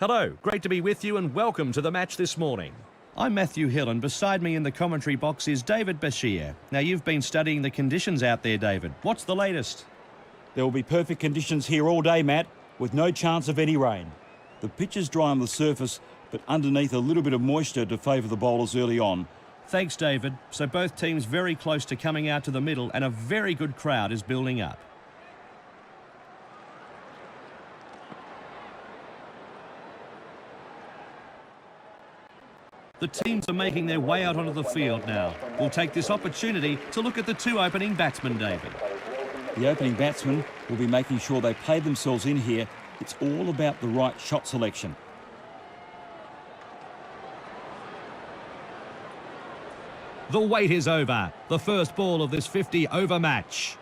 Hello, great to be with you and welcome to the match this morning. I'm Matthew Hill and beside me in the commentary box is David Bashir. Now you've been studying the conditions out there, David. What's the latest? There will be perfect conditions here all day, Matt, with no chance of any rain. The pitch is dry on the surface, but underneath a little bit of moisture to favour the bowlers early on. Thanks, David. So both teams very close to coming out to the middle and a very good crowd is building up. The teams are making their way out onto the field now. We'll take this opportunity to look at the two opening batsmen, David. The opening batsmen will be making sure they play themselves in here. It's all about the right shot selection. The wait is over. The first ball of this 50-over match.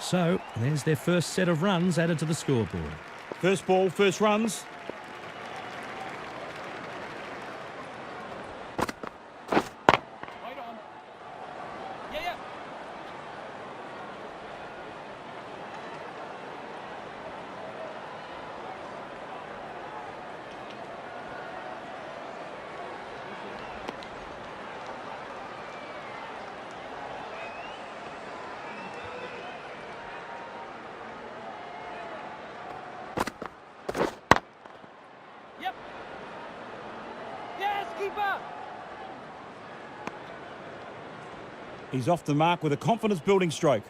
So, there's their first set of runs added to the scoreboard. First ball, first runs. Wait on. Yeah. Keeper! He's off the mark with a confidence-building stroke.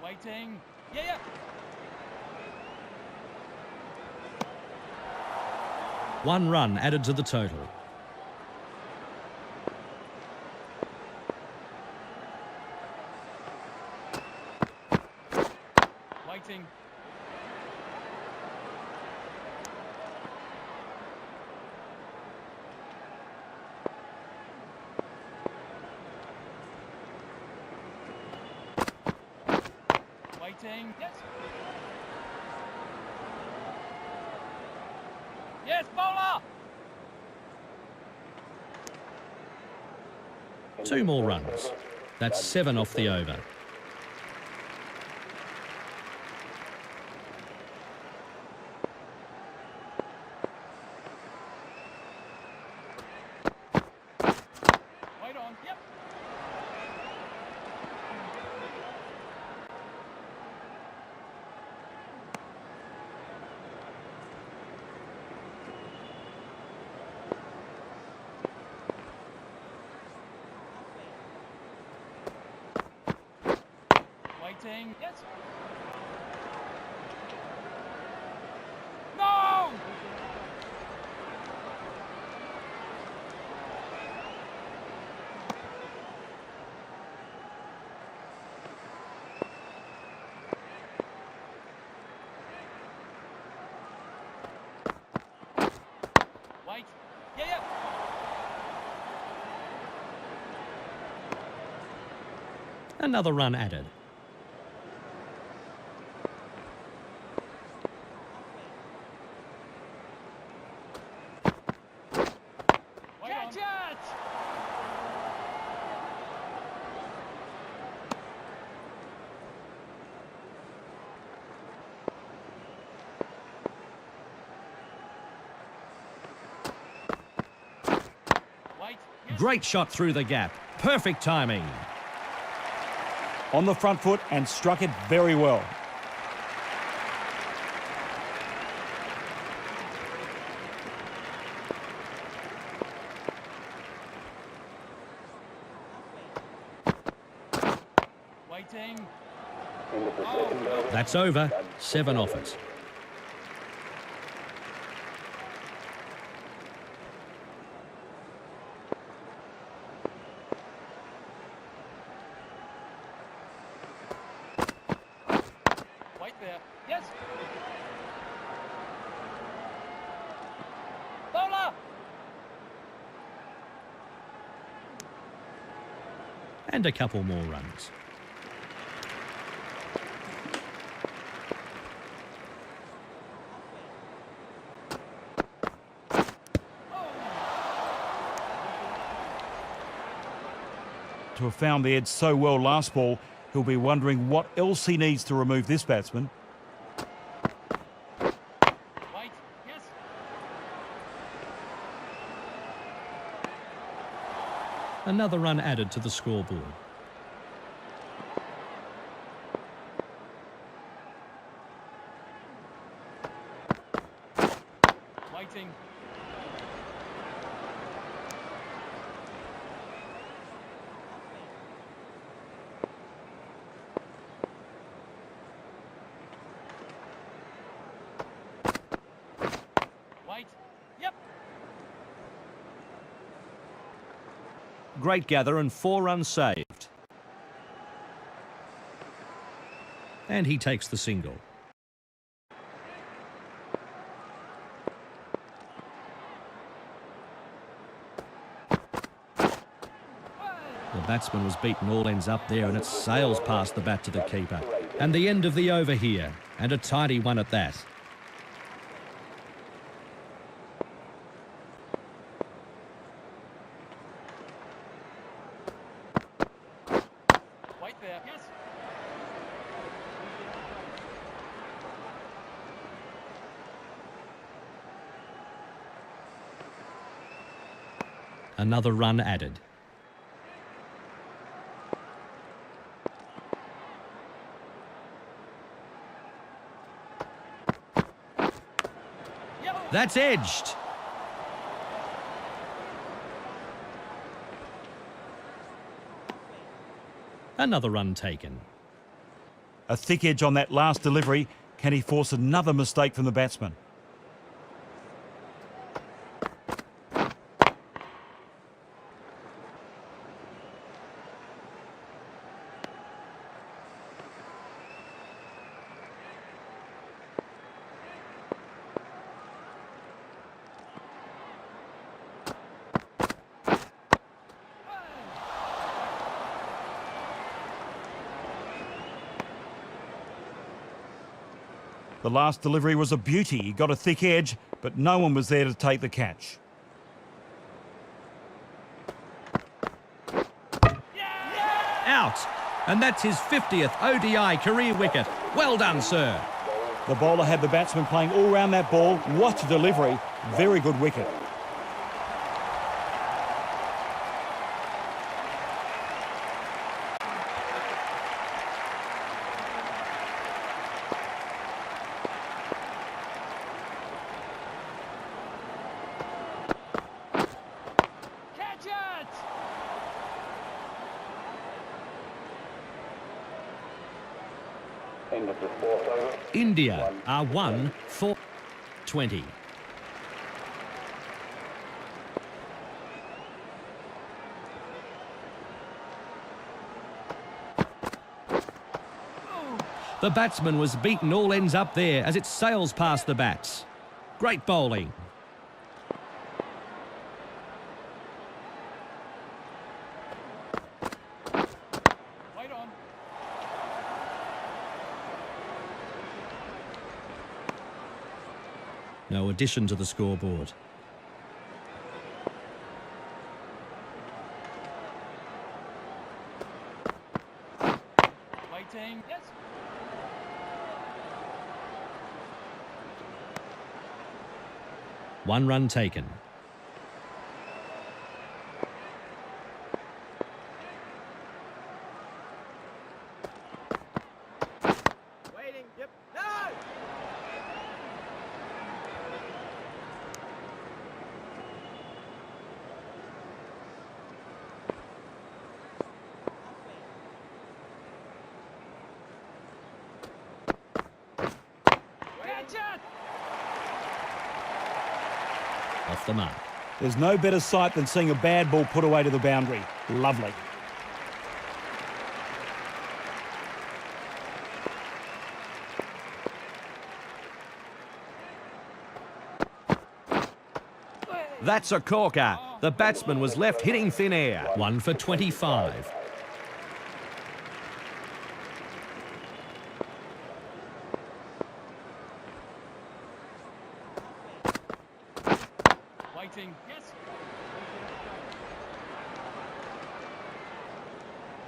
Waiting. Yeah. One run added to the total. Waiting. Waiting. Yes, bowler! Two more runs. That's 7 off the over. Waiting. Yes. No! Wait. Yeah. Another run added. Great shot through the gap. Perfect timing. On the front foot and struck it very well. Waiting. That's over. 7 off it. There. Yes. Bowler. And a couple more runs. To have found the edge so well last ball, he'll be wondering what else he needs to remove this batsman. Wait. Yes. Another run added to the scoreboard. Waiting. Wait. Yep. Great gather and 4 runs saved. And he takes the single. The batsman was beaten all ends up there, and it sails past the bat to the keeper. And the end of the over here, and a tidy one at that. Wait there. Yes. Another run added. Yep. That's edged. Another run taken. A thick edge on that last delivery. Can he force another mistake from the batsman? The last delivery was a beauty. He got a thick edge, but no one was there to take the catch. Out. And that's his 50th ODI career wicket. Well done, sir. The bowler had the batsman playing all round that ball. What a delivery. Very good wicket. Catch it. End of the fourth over. India are 1 for 20. The batsman was beaten all ends up there as it sails past the bats. Great bowling. Wait on. No addition to the scoreboard. Waiting. Yes. One run taken. Waiting. Yep. No. Catch it. Off the mark. There's no better sight than seeing a bad ball put away to the boundary. Lovely. That's a corker. The batsman was left hitting thin air. 1 for 25. Waiting. Yes.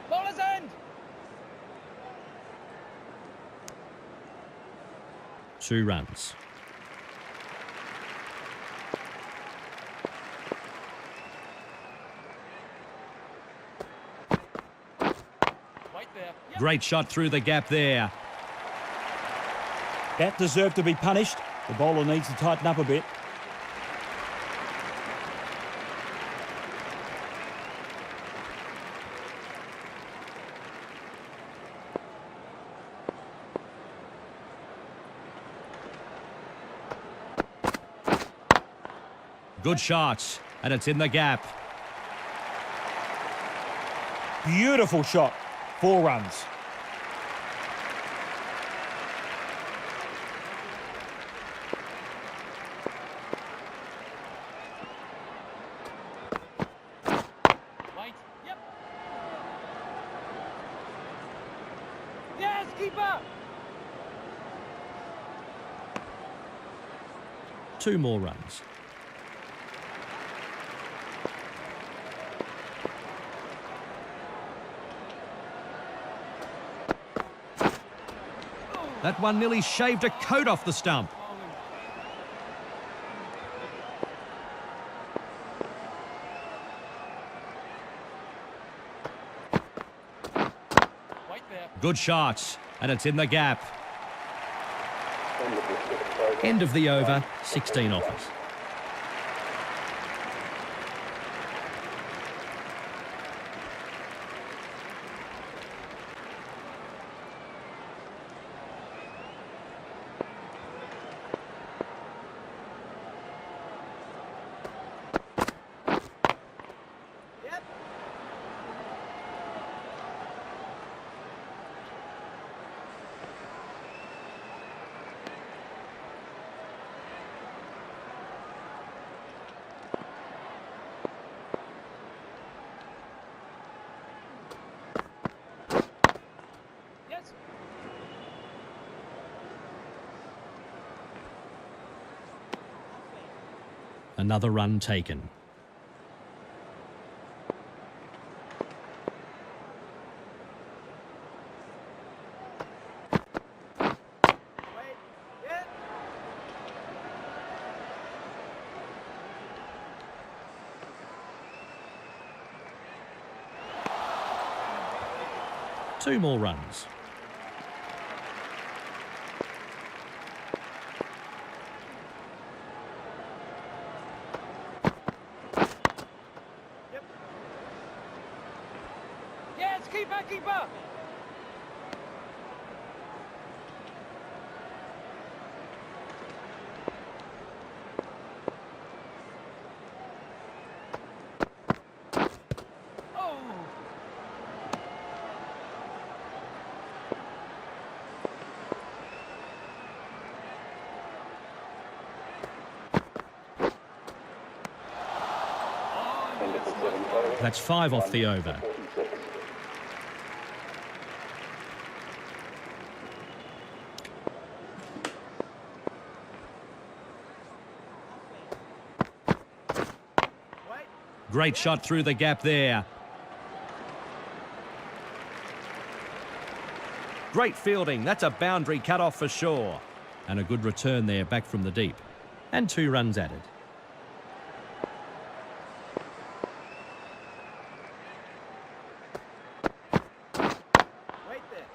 Bowler's end. 2 runs. Wait there. Yep. Great shot through the gap there. That deserved to be punished. The bowler needs to tighten up a bit. Good shot, and it's in the gap. Beautiful shot. 4 runs. Wait. Yep. Yes, keeper. 2 more runs. That one nearly shaved a coat off the stump. Wait there. Good shot, and it's in the gap. End of the over, 16 offers. Yep. Yes. Another run taken. Wait. Yep. Two more runs. Yep. Yes, keeper, keeper. Oh. That's 5 off the over. Wait. Great shot through the gap there. Great fielding. That's a boundary cut off for sure. And a good return there back from the deep. And 2 runs added. Wait there.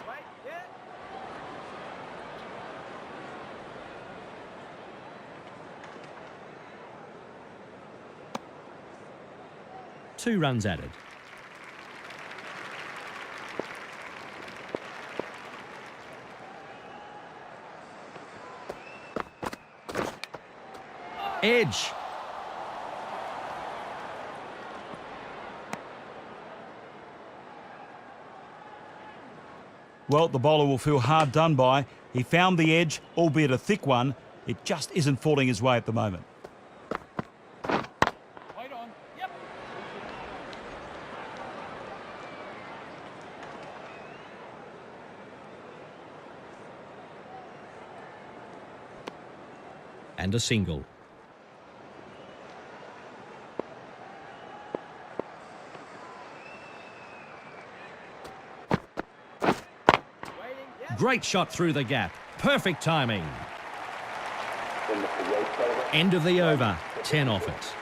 Wait. Yeah. Two runs added. Edge. Well, the bowler will feel hard done by. He found the edge, albeit a thick one. It just isn't falling his way at the moment. Wait on. Yep. And a single. Waiting. Yes. Great shot through the gap. Perfect timing. End of the over. 10 off it.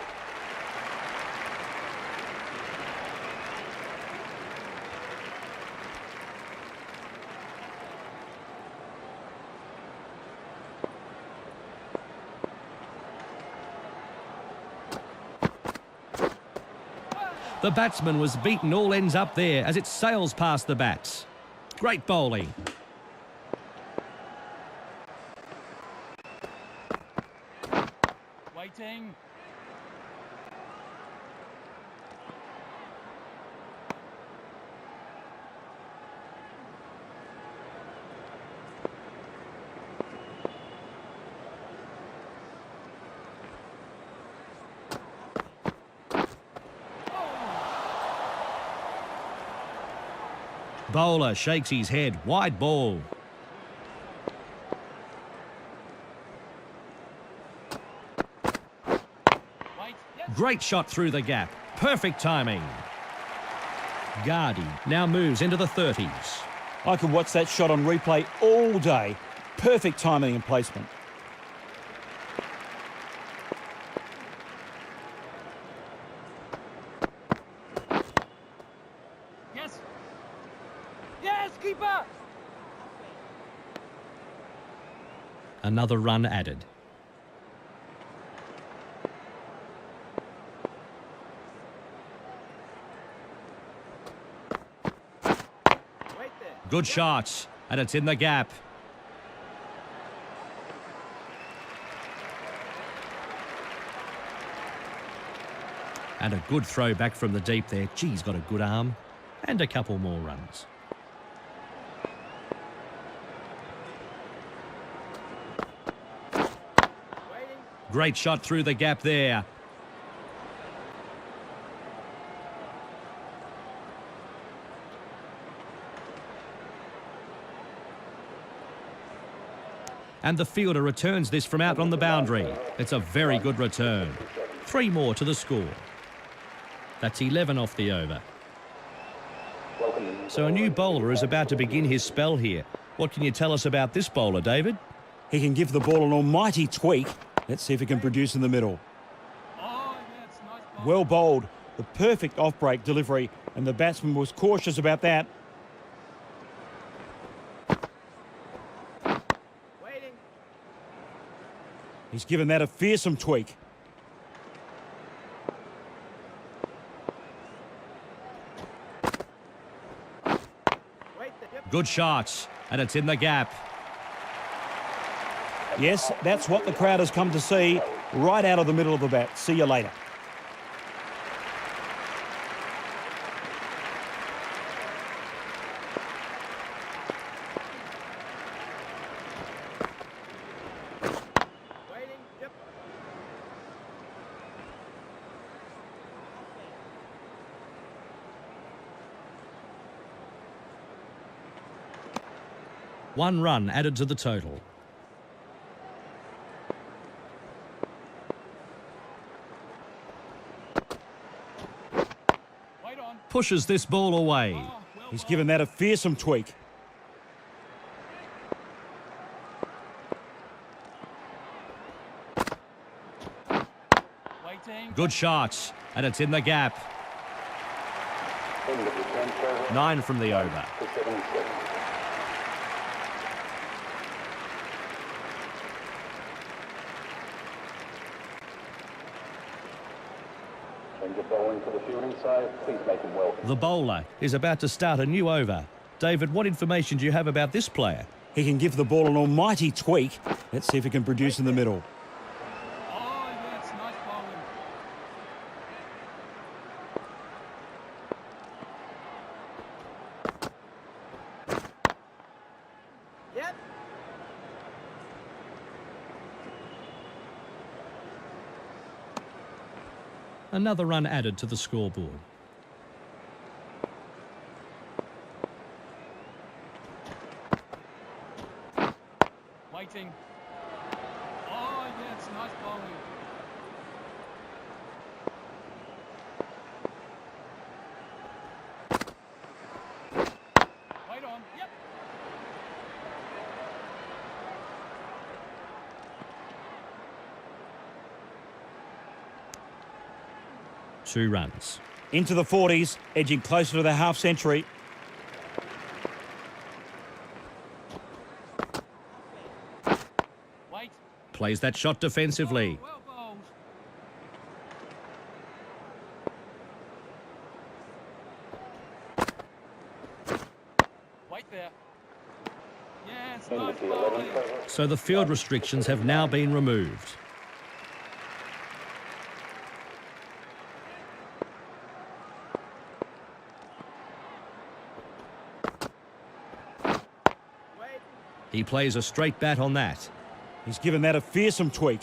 The batsman was beaten all ends up there as it sails past the bats. Great bowling. Waiting. Bowler shakes his head. Wide ball. Wait. Yes. Great shot through the gap. Perfect timing. Gardy now moves into the 30s. I could watch that shot on replay all day. Perfect timing and placement. Yes. Yes, keeper. Another run added. Wait there. Good shot. And it's in the gap. And a good throw back from the deep there. Gee, he's got a good arm. And a couple more runs. Waiting. Great shot through the gap there. And the fielder returns this from out on the boundary. It's a very good return. 3 more to the score. That's 11 off the over. So a new bowler is about to begin his spell here. What can you tell us about this bowler, David? He can give the ball an almighty tweak. Let's see if he can produce in the middle. Oh, yes, nice ball. Well bowled. The perfect off-break delivery, and the batsman was cautious about that. Waiting. He's given that a fearsome tweak. Wait there. Yep. Good shot. And it's in the gap. Yes, that's what the crowd has come to see, right out of the middle of the bat. See you later. Waiting. Yep. One run added to the total. Wait on. Pushes this ball away. Oh, well He's bowled. given that a fearsome tweak. Waiting. Good shot. And it's in the gap. 9 from the over. Change of bowling to the fielding side. Please make him welcome. The bowler is about to start a new over. David, what information do you have about this player? He can give the ball an almighty tweak. Let's see if he can produce in the middle. Oh, yes, nice bowling. Yep. Another run added to the scoreboard. Waiting. Oh, yes, 2 runs. Into the 40s, edging closer to the half century. Wait. Plays that shot defensively. Well bowled. Wait there. Yes, In nice with the bowling. 11th over. So the field restrictions have now been removed. Wait. He plays a straight bat on that. He's given that a fearsome tweak.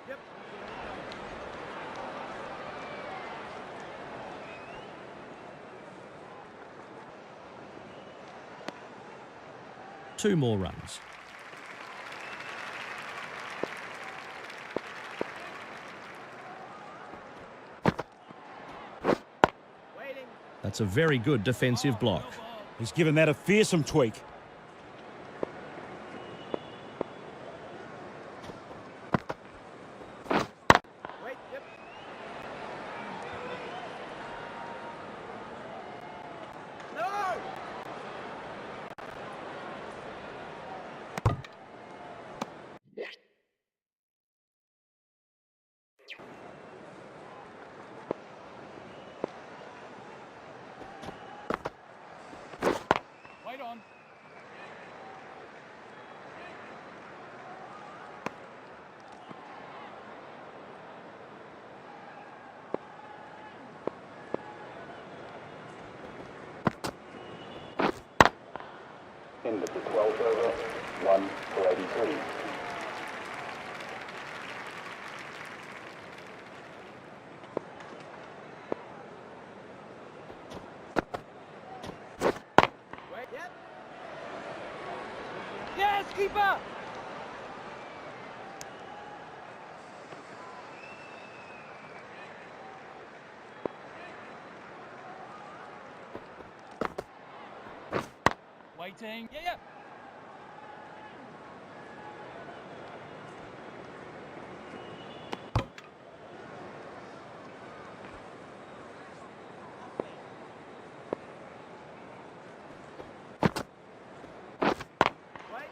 Yep. Two more runs. Waiting. That's a very good defensive block. Well bowled. He's given that a fearsome tweak. Wait. Yep. No. Wait on. In with the 12th over. 1 for 83. Wait. Yep. Yes, keeper. Waiting. Yeah, yeah. Wait.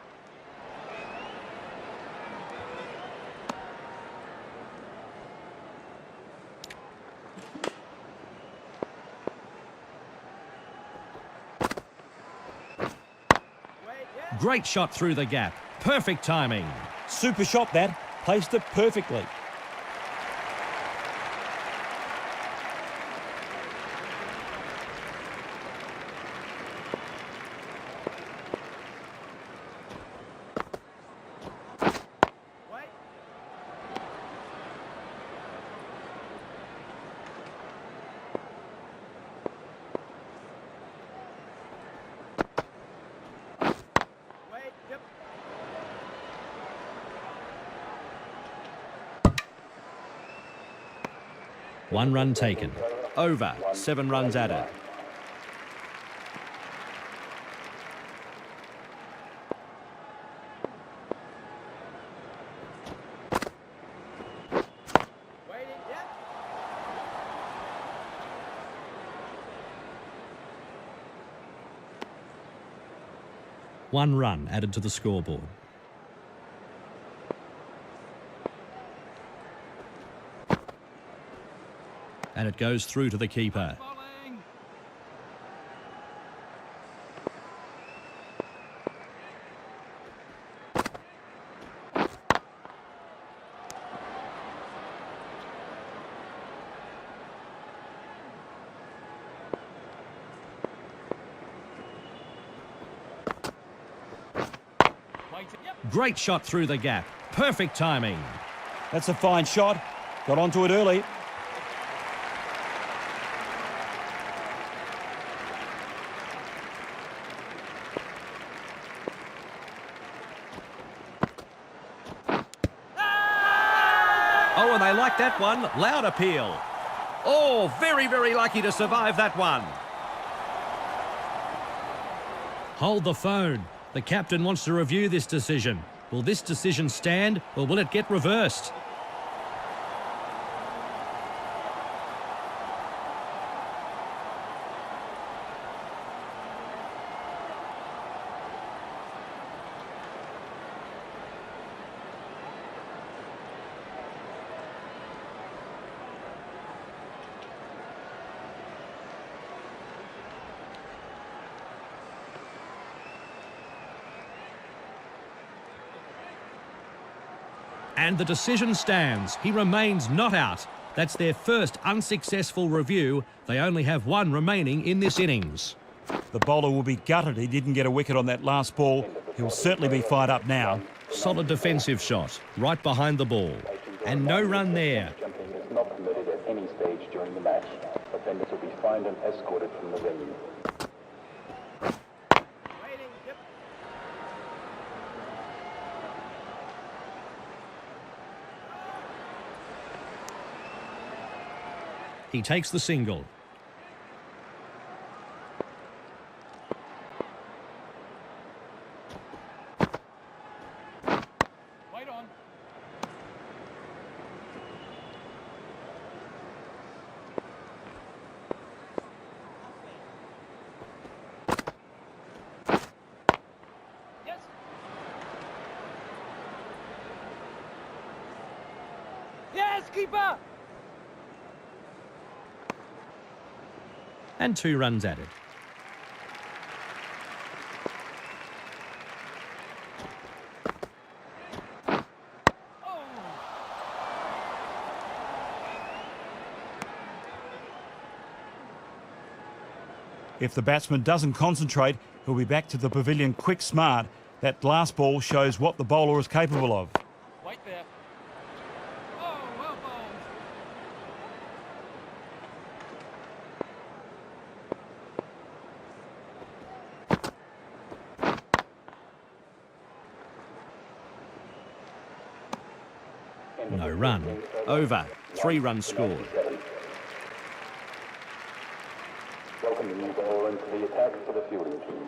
Wait. Yeah. Great shot through the gap. Perfect timing. Super shot that. Placed it perfectly. Wait. Wait. Yep. One run taken. Over. 7 runs added. Waiting. Yep. One run added to the scoreboard. And it goes through to the keeper. Bowling. Waiting. Yep. Great shot through the gap. Perfect timing. That's a fine shot. Got onto it early. Oh, and they like that one. Loud appeal. Oh, very, very lucky to survive that one. Hold the phone. The captain wants to review this decision. Will this decision stand or will it get reversed? And the decision stands. He remains not out. That's their first unsuccessful review. They only have one remaining in this innings. The bowler will be gutted he didn't get a wicket on that last ball. He'll certainly be fired up now. Solid defensive shot, right behind the ball. And no run there. Jumping is not permitted at any stage during the match. Offenders will be fined and escorted from the venue. Waiting. Yep. He takes the single. Wait on. Yes. Yes, keeper. And 2 runs added. If the batsman doesn't concentrate, he'll be back to the pavilion quick smart. That last ball shows what the bowler is capable of. Wait there. Oh, well bowled. No run. Over. 3 runs scored. Welcome the new bowler into the attack for the fielding team.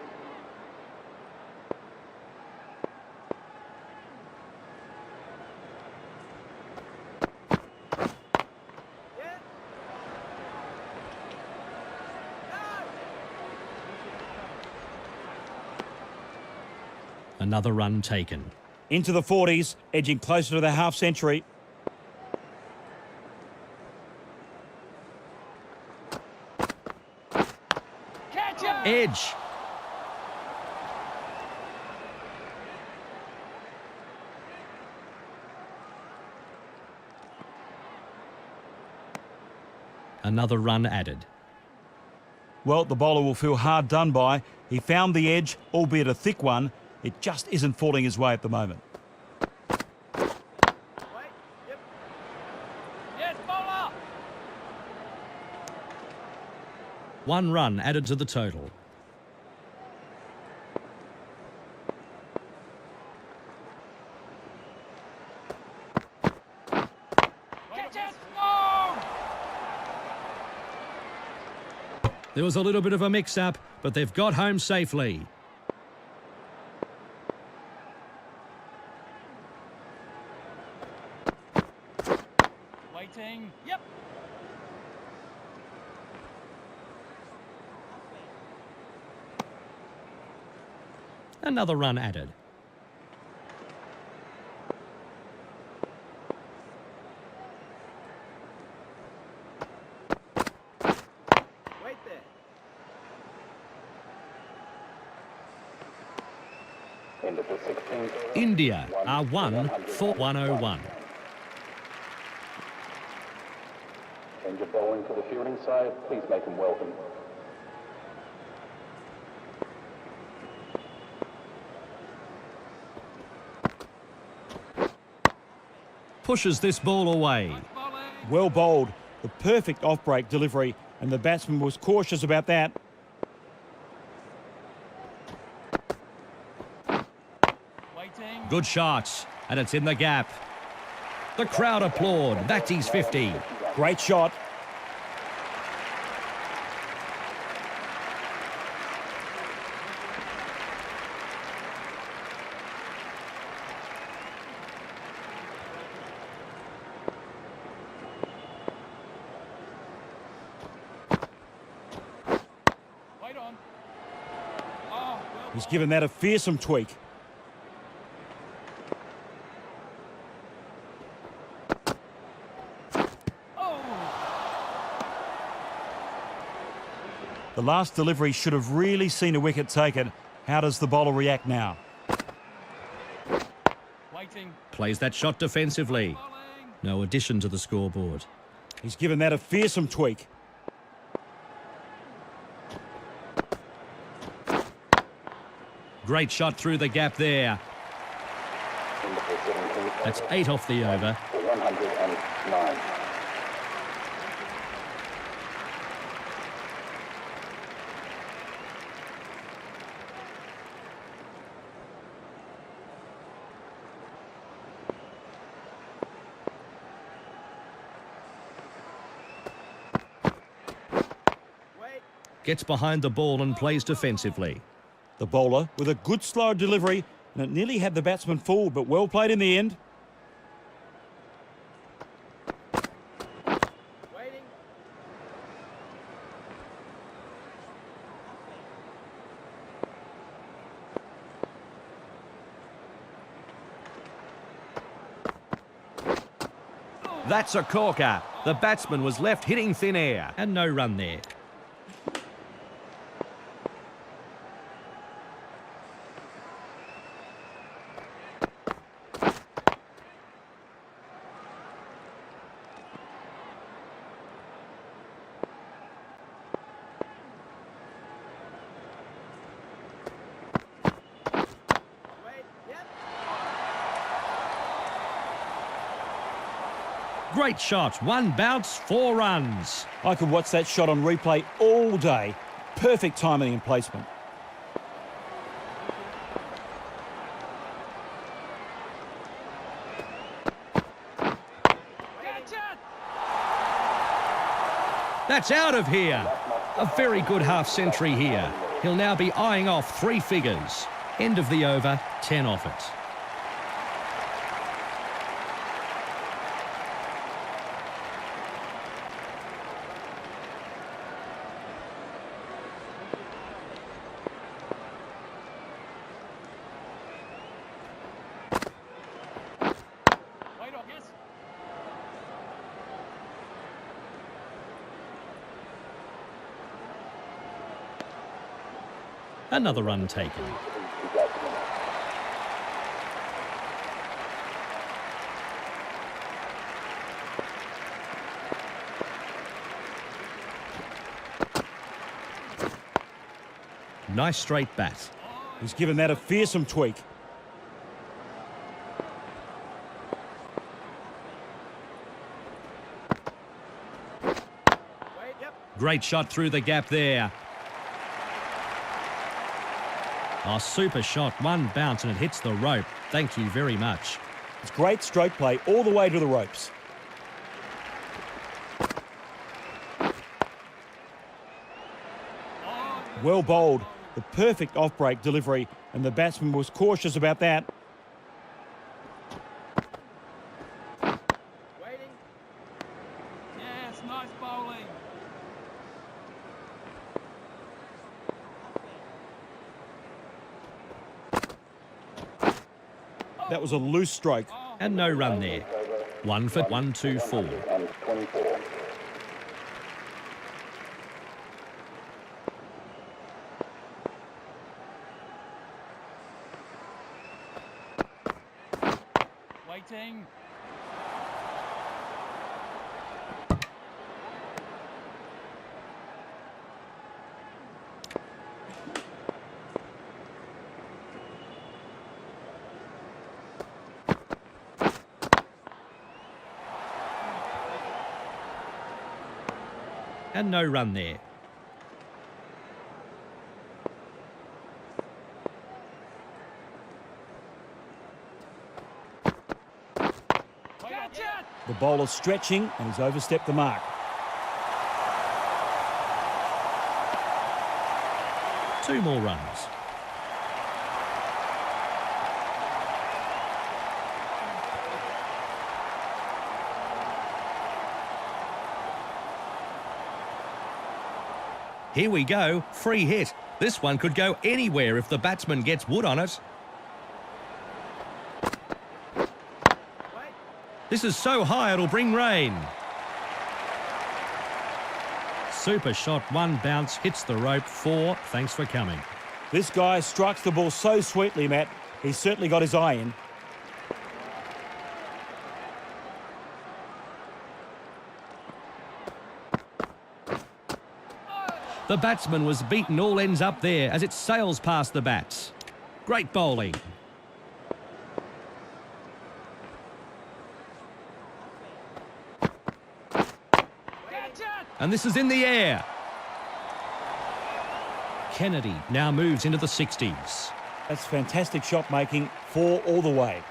Yeah. Another run taken. Into the 40s, edging closer to the half century. Catch him. Edge. Another run added. Well, the bowler will feel hard done by. He found the edge, albeit a thick one. It just isn't falling his way at the moment. Wait. Yep. Yes, bowler. 1 run added to the total. Catch it. Oh. There was a little bit of a mix-up, but they've got home safely. Waiting. Yep. Another run added. Wait there. End of the 16th. India are 1 for 101. Change of bowling to the fielding side. Please make them welcome. Pushes this ball away. Bowling. Well bowled, the perfect off-break delivery, and the batsman was cautious about that. Waiting. Good shot, and it's in the gap. The crowd applaud. That's his 50. Great shot. on. Oh, well. He's given that a fearsome tweak. Oh, The last delivery should have really seen a wicket taken. How does the bowler react now? waiting. Plays that shot defensively. Bowling. No addition to the scoreboard. He's given that a fearsome tweak. Great shot through the gap there. That's 8 off the over. For 109. Gets behind the ball and plays defensively. The bowler with a good slow delivery, and it nearly had the batsman fooled, but well played in the end. Waiting. That's a corker. The batsman was left hitting thin air. And no run there. Great shot. One bounce, 4 runs. I could watch that shot on replay all day. Perfect timing and placement. Catch it. That's out of here. A very good half-century here. He'll now be eyeing off 3 figures. End of the over, 10 off it. Wait on, yes. Another run taken. Nice straight bat. He's given that a fearsome tweak. Wait, yep. Great shot through the gap there. Oh, super shot. One bounce and it hits the rope. Thank you very much. It's great stroke play all the way to the ropes. Well bowled. The perfect off-break delivery, and the batsman was cautious about that. Waiting. Yes, nice bowling. That was a loose stroke. And no run there. 1 for 1, 2, 4. And 24. Waiting. And no run there. Catch it. The bowler stretching and has overstepped the mark. Two more runs. Here we go, free hit. This one could go anywhere if the batsman gets wood on it. This is so high it'll bring rain. Super shot, one bounce, hits the rope, 4, thanks for coming. This guy strikes the ball so sweetly, Matt. He's certainly got his eye in. The batsman was beaten all ends up there as it sails past the bats. Great bowling. And this is in the air. Kennedy now moves into the 60s. That's fantastic shot making, 4 all the way.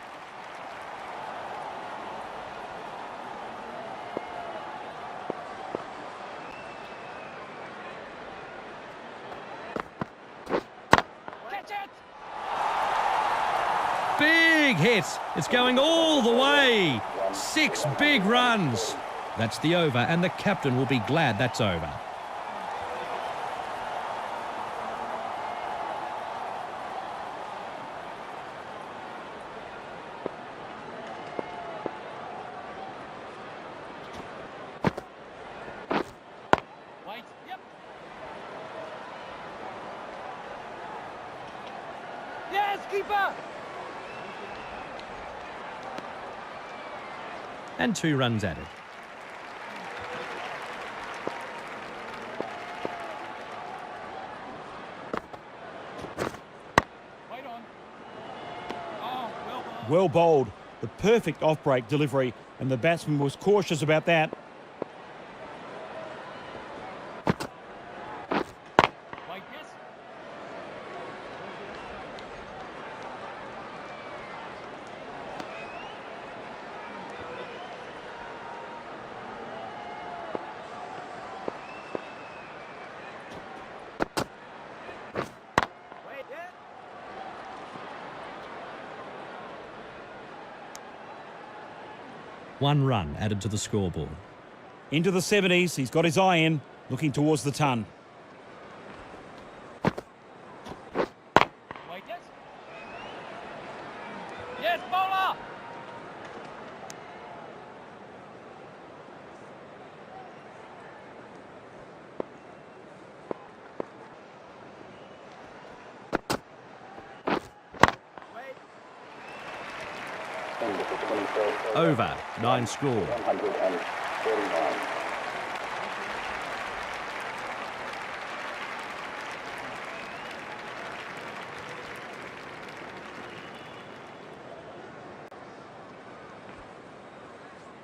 Big hit. It's going all the way. 6 big runs. That's the over, and the captain will be glad that's over. Wait. Yep. Yes, keeper. And 2 runs added. Wait on. Oh, well bowled. Well bowled. The perfect off-break delivery, and the batsman was cautious about that. Wait, yes. Wait, yeah. One run added to the scoreboard. Into the 70s, he's got his eye in, looking towards the ton. Wait, yes. Yes, bowler. Wait. End of the 23rd. Over, 9 score. 149.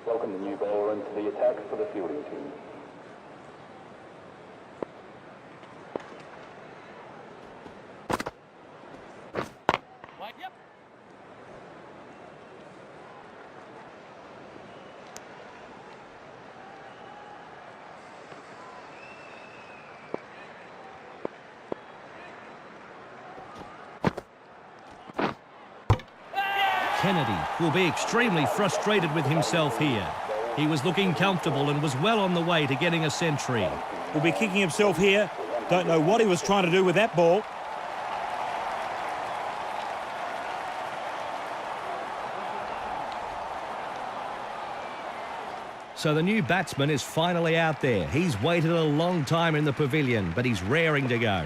Welcome the new bowler into the attack for the fielding team. Wait, yep. Kennedy will be extremely frustrated with himself here. He was looking comfortable and was well on the way to getting a century. Will be kicking himself here. Don't know what he was trying to do with that ball. So the new batsman is finally out there. He's waited a long time in the pavilion, but he's raring to go.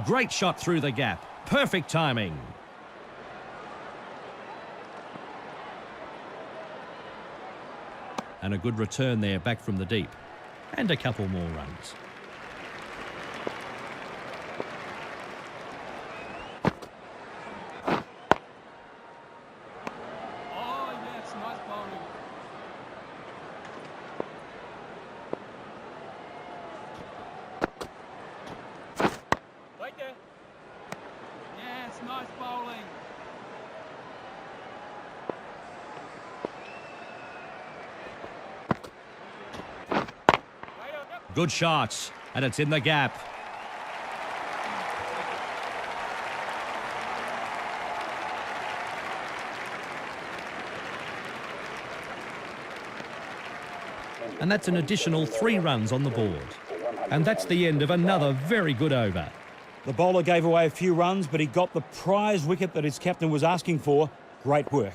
Great shot through the gap. Perfect timing. And a good return there back from the deep. And a couple more runs. Oh, yes, nice bowling. Wait there. Yes, nice bowling. Wait on, yep. Good shots. And it's in the gap. And that's an additional 3 runs on the board. And that's the end of another very good over. The bowler gave away a few runs, but he got the prize wicket that his captain was asking for. Great work.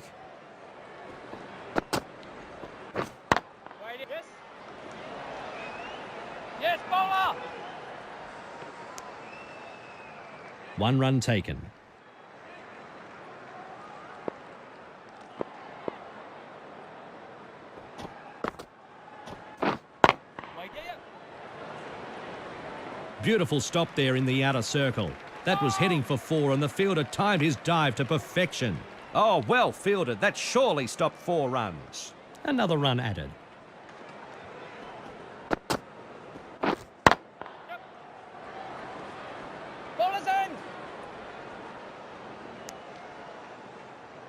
Yes. Yes, bowler. 1 run taken. Beautiful stop there in the outer circle. That was heading for 4 and the fielder timed his dive to perfection. Oh, well fielded. That surely stopped 4 runs. Another run added. Bowler's end.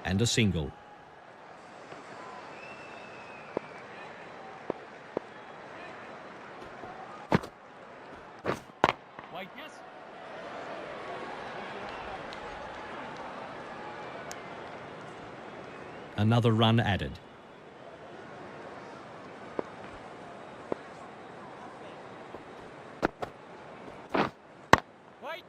And a single. Yes. Another run added. Wait.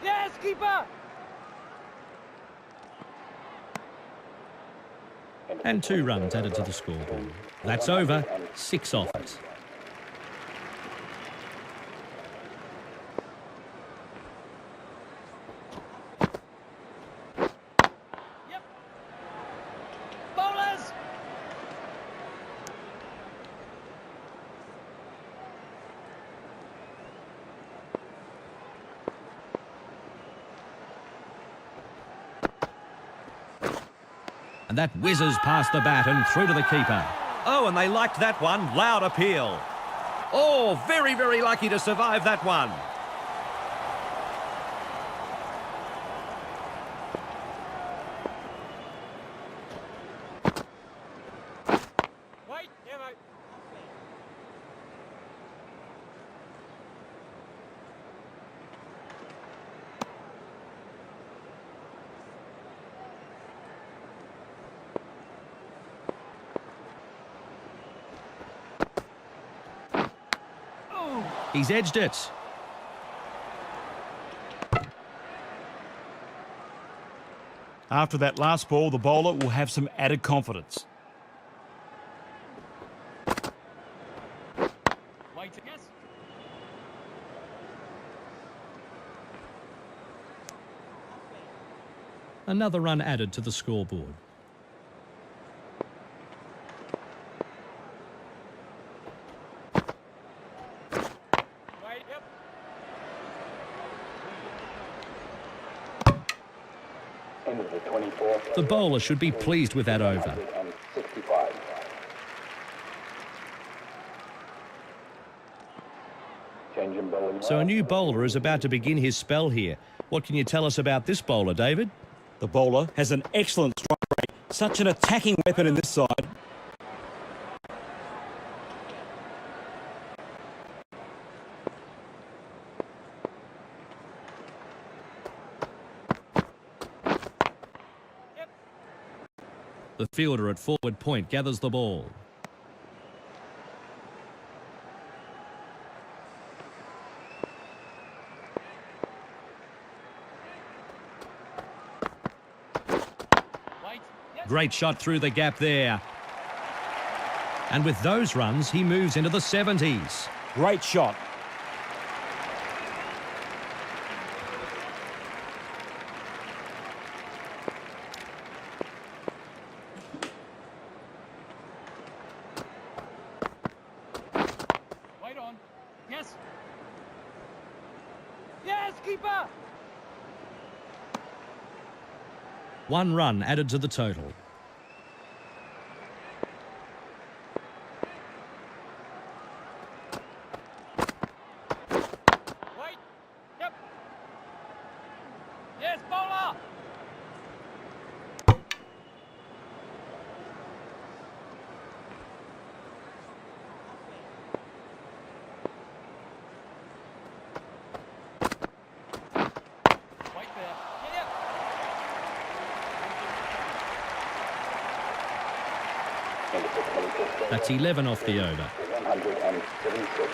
Yes, keeper. And 2 runs added to the scoreboard. That's over. 6 off it. Yep. Bowlers. And that whizzes past the bat and through to the keeper. Oh, and they liked that one. Loud appeal. Oh, very, very lucky to survive that one. Wait. Yeah, mate. He's edged it. After that last ball, the bowler will have some added confidence. Wait. Yes. Another run added to the scoreboard. Wait. Yep. End of the 24th. The bowler should be pleased with that over. 165. Change in bowling. So a new bowler is about to begin his spell here. What can you tell us about this bowler, David? The bowler has an excellent strike rate. Such an attacking weapon in this side. The fielder at forward point gathers the ball. Wait. Yes. Great shot through the gap there. And with those runs, he moves into the 70s. Great shot. Wait on. Yes. Yes, keeper. 1 run added to the total. Wait. Yep. Yes, bowler. End of the 25th over. That's 11 off the over. 177.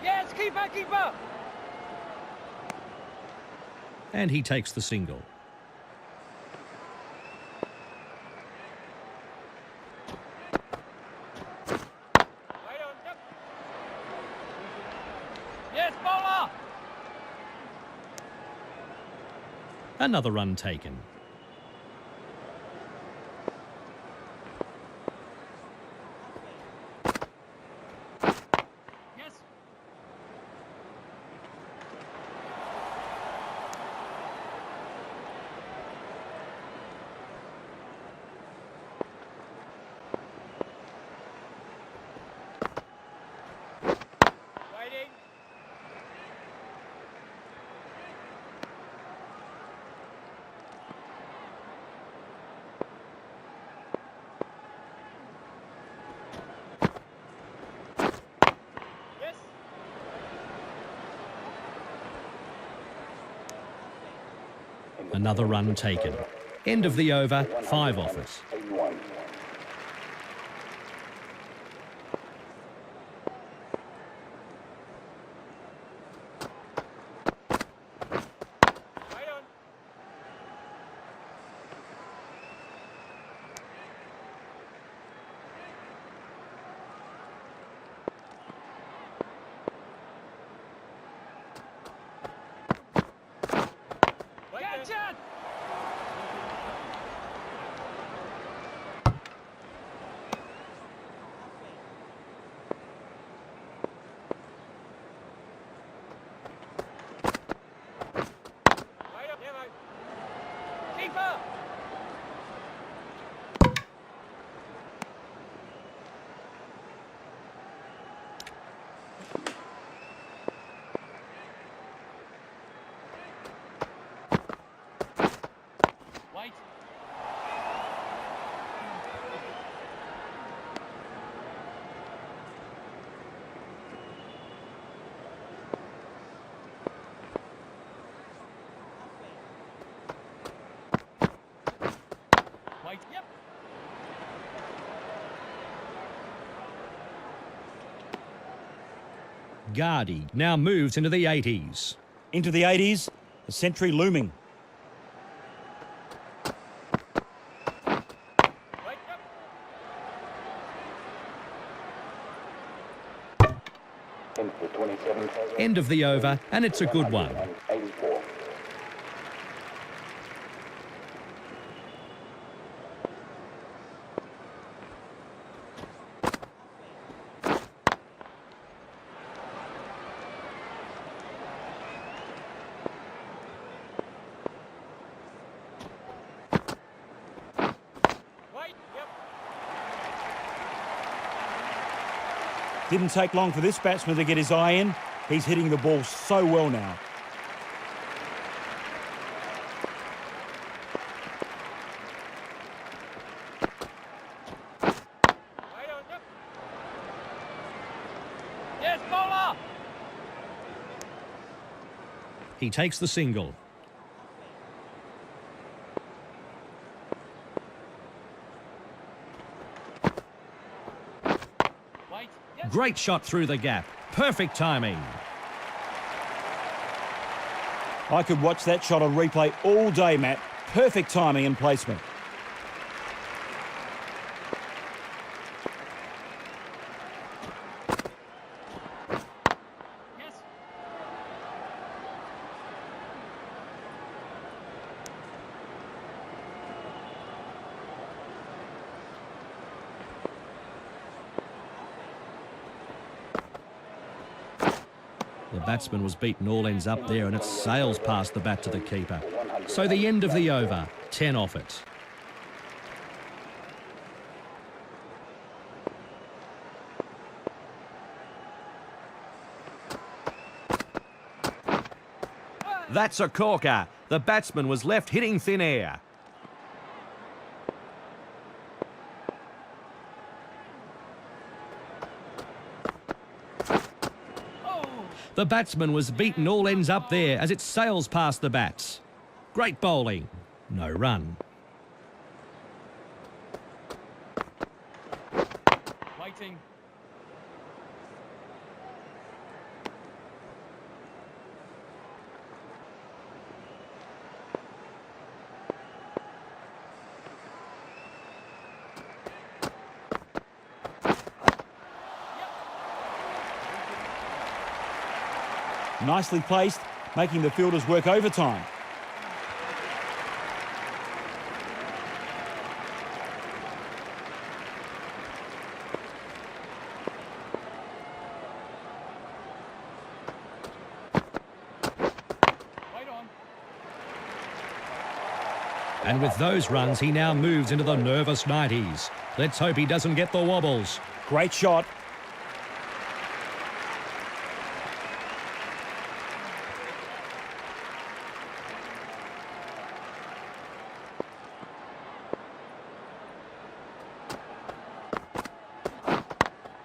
Yes, keeper, keeper. And he takes the single. Yes, bowler. Another run taken. Yes. Waiting. Yes. Another run taken. End of the over, 5 off it. 81. Right on. Catch it. Right up, yeah, mate. Keeper. Wait. Wait. Yep. Gardy now moves into the 80s. Into the 80s, a century looming. Wait. Yep. End of the 27th over. End of the over, and it's a good one. 84. Wait. Yep. Didn't take long for this batsman to get his eye in. He's hitting the ball so well now. Right on. Yep. Yes, bowler. He takes the single. Wait. Yes. Great shot through the gap. Perfect timing. I could watch that shot on replay all day, Matt. Perfect timing and placement. Yes. The batsman was beaten all ends up there, and it sails past the bat to the keeper. So the end of the over, 10 off it. That's a corker. The batsman was left hitting thin air. The batsman was beaten all ends up there as it sails past the bats. Great bowling. No run. Waiting. Nicely placed, making the fielders work overtime. Wait on. And with those runs, he now moves into the nervous 90s. Let's hope he doesn't get the wobbles. Great shot.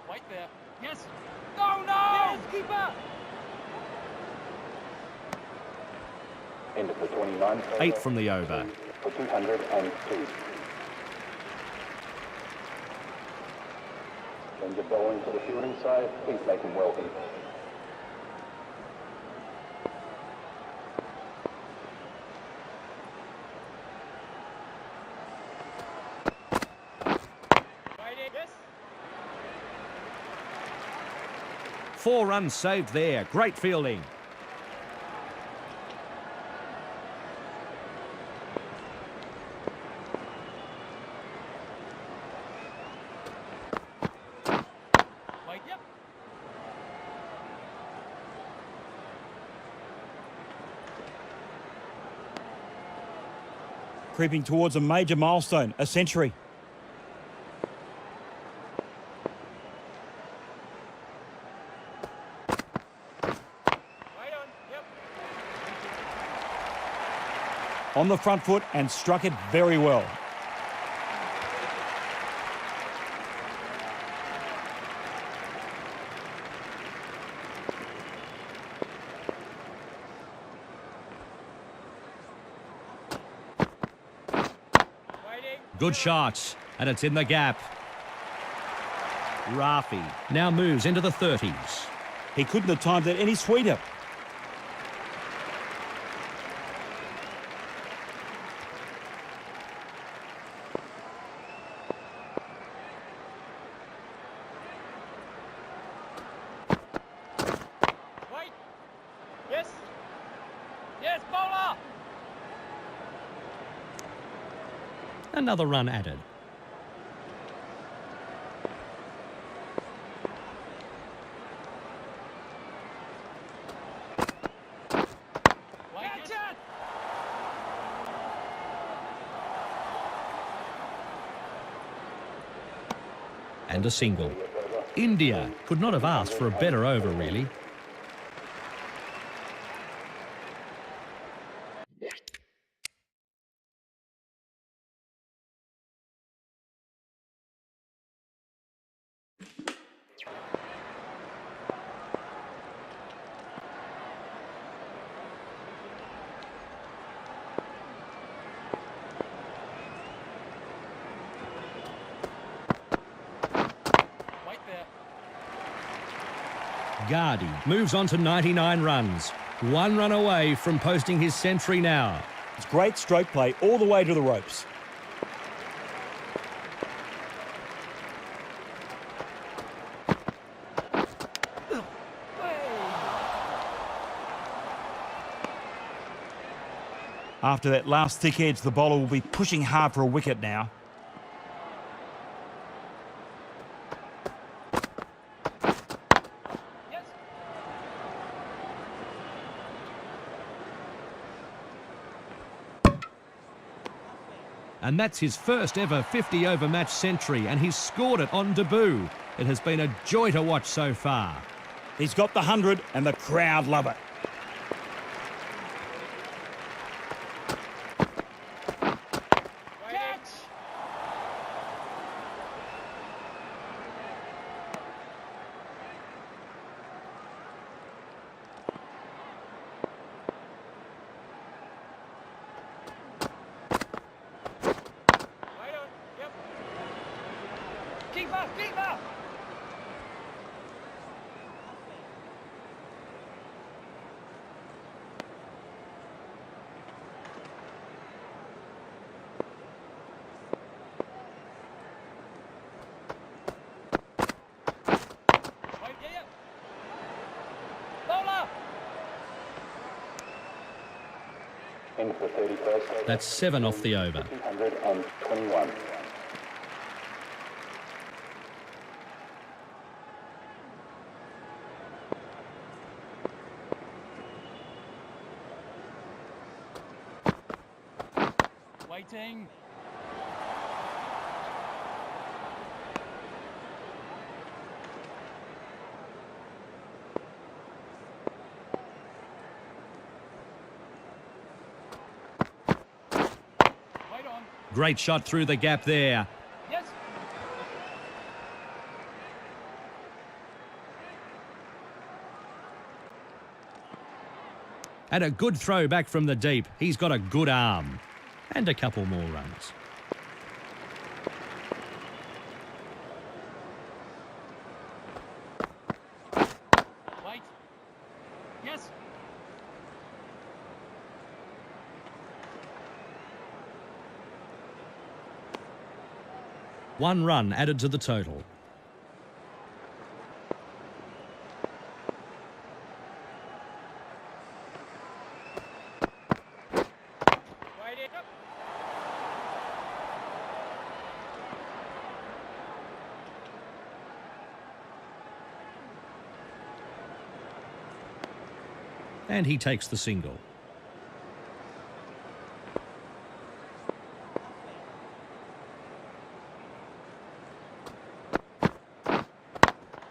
Wait there. Yes. No, no! Yes, keeper! End of the 29th. 8 from the over. For 202. Change of bowling to the fielding side. Please make him welcome. Waiting. Yes. 4 runs saved there. Great fielding. Wait. Yep. Creeping towards a major milestone, a century. Wait on. Yep. On the front foot and struck it very well. Waiting. Good shots. And it's in the gap. Rafi now moves into the 30s. He couldn't have timed it any sweeter. Wait. Yes. Yes, bowler. Another run added. Catch it. And a single. India could not have asked for a better over, really. Wait there. Gardy moves on to 99 runs. 1 run away from posting his century now. It's great stroke play all the way to the ropes. After that last thick edge, the bowler will be pushing hard for a wicket now. Yes. And that's his first ever 50-over match century, and he's scored it on debut. It has been a joy to watch so far. He's got the 100 and the crowd love it. Keeper! Keeper! Wait, yeah. Bowler! In for 31st. That's 7 off the over. 221. Waiting. Wait on. Great shot through the gap there. Yes. And a good throw back from the deep. He's got a good arm. And a couple more runs. Wait. Yes. One run added to the total. Wait it up. And he takes the single.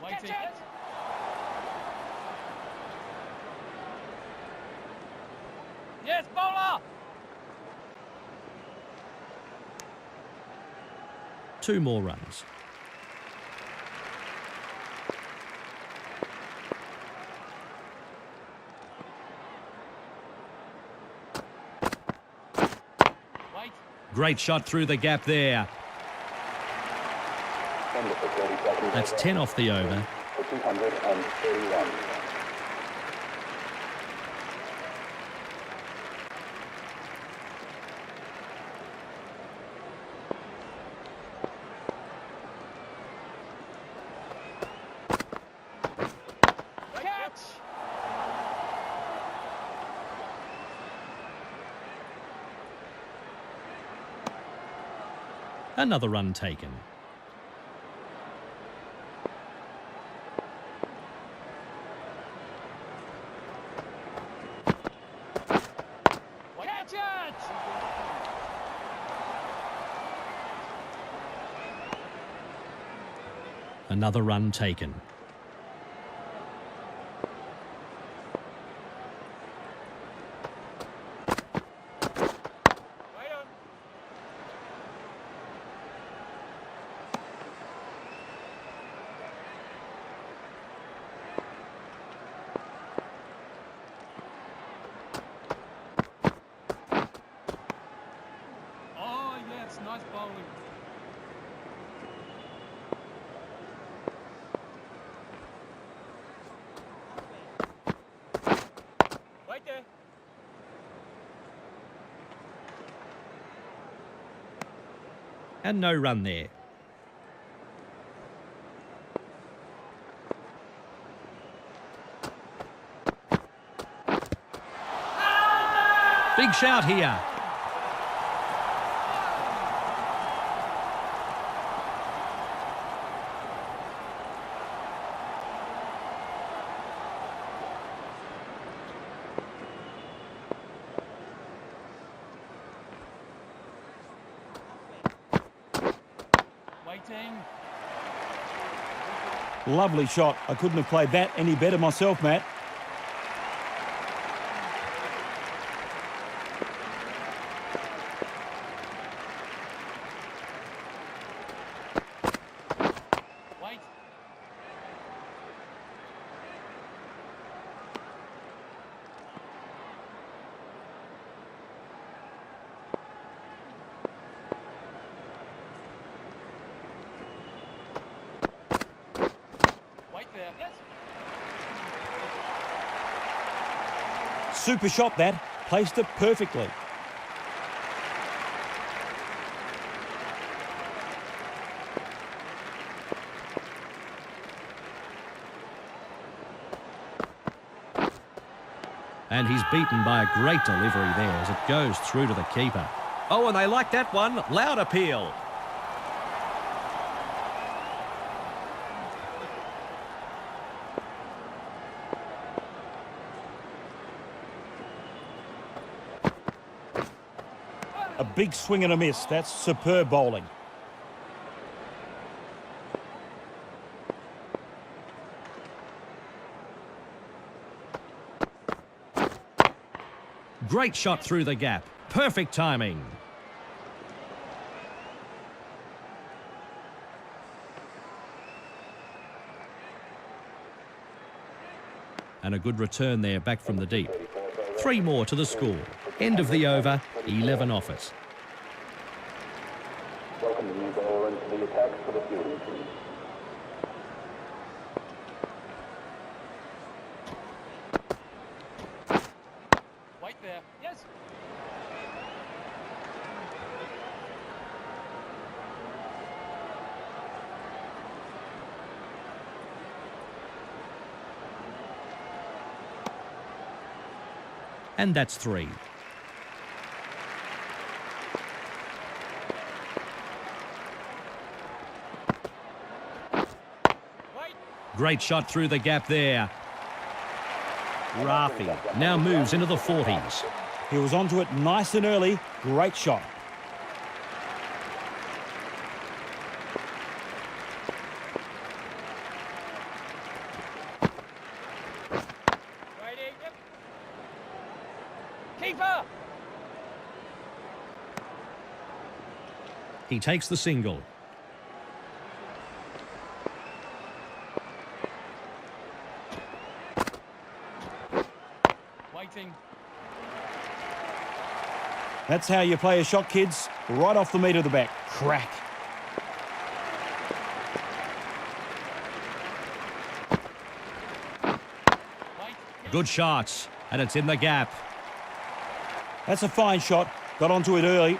Waiting. Yes, bowler! 2 more runs. Wait. Great shot through the gap there. In for 30 seconds. That's 10 off the over. For 231. Catch! Another run taken. Catch it! Another run taken. Wait on. Oh, yeah, it's nice bowling. Wait there. And no run there. Big shout here. Waiting. Lovely shot. I couldn't have played that any better myself, Matt. Wait. super shot that. Placed it perfectly. And he's beaten by a great delivery there as it goes through to the keeper. Oh, and they like that one. Loud appeal. A big swing and a miss. That's superb bowling. Great shot through the gap. Perfect timing. And a good return there back from the deep. 3 more to the score. End of the over, 11 off it. Welcome the new bowler into the attack for the fielding team. Wait there. Yes. And that's 3. Great shot through the gap there. Rafi now moves into the 40s. He was onto it nice and early. Great shot. Waiting. Yep. Keeper. He takes the single. Waiting. That's how you play a shot, kids. Right off the meat of the bat. Crack. Wait. Good shots, and it's in the gap. That's a fine shot. Got onto it early.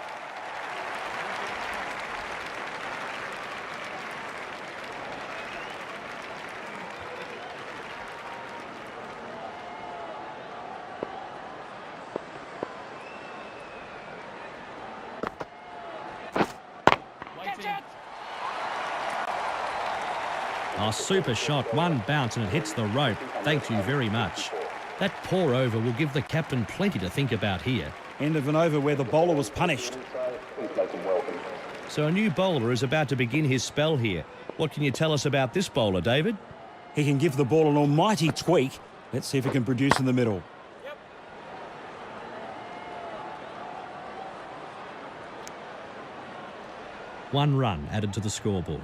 Oh, super shot. One bounce and it hits the rope. Thank you very much. That poor over will give the captain plenty to think about here. End of an over where the bowler was punished. Please make him welcome. So a new bowler is about to begin his spell here. What can you tell us about this bowler, David? He can give the ball an almighty tweak. Let's see if he can produce in the middle. Yep. One run added to the scoreboard.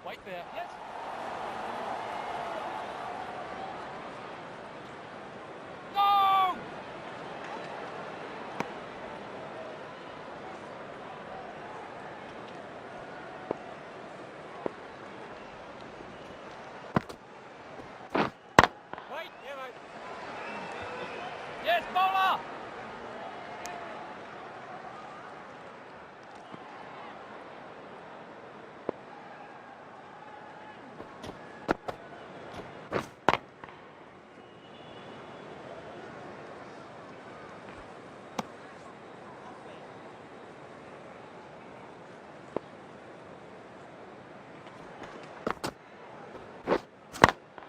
Wait there. Yes. No! Wait. Yeah, mate. Yes, bowler!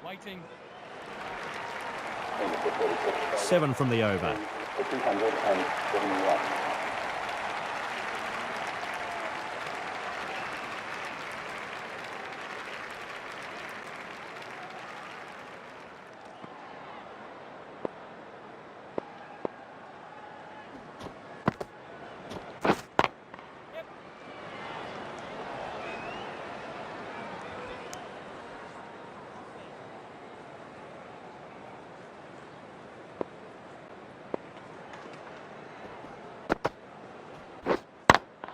Waiting. 7 from the over. For 271.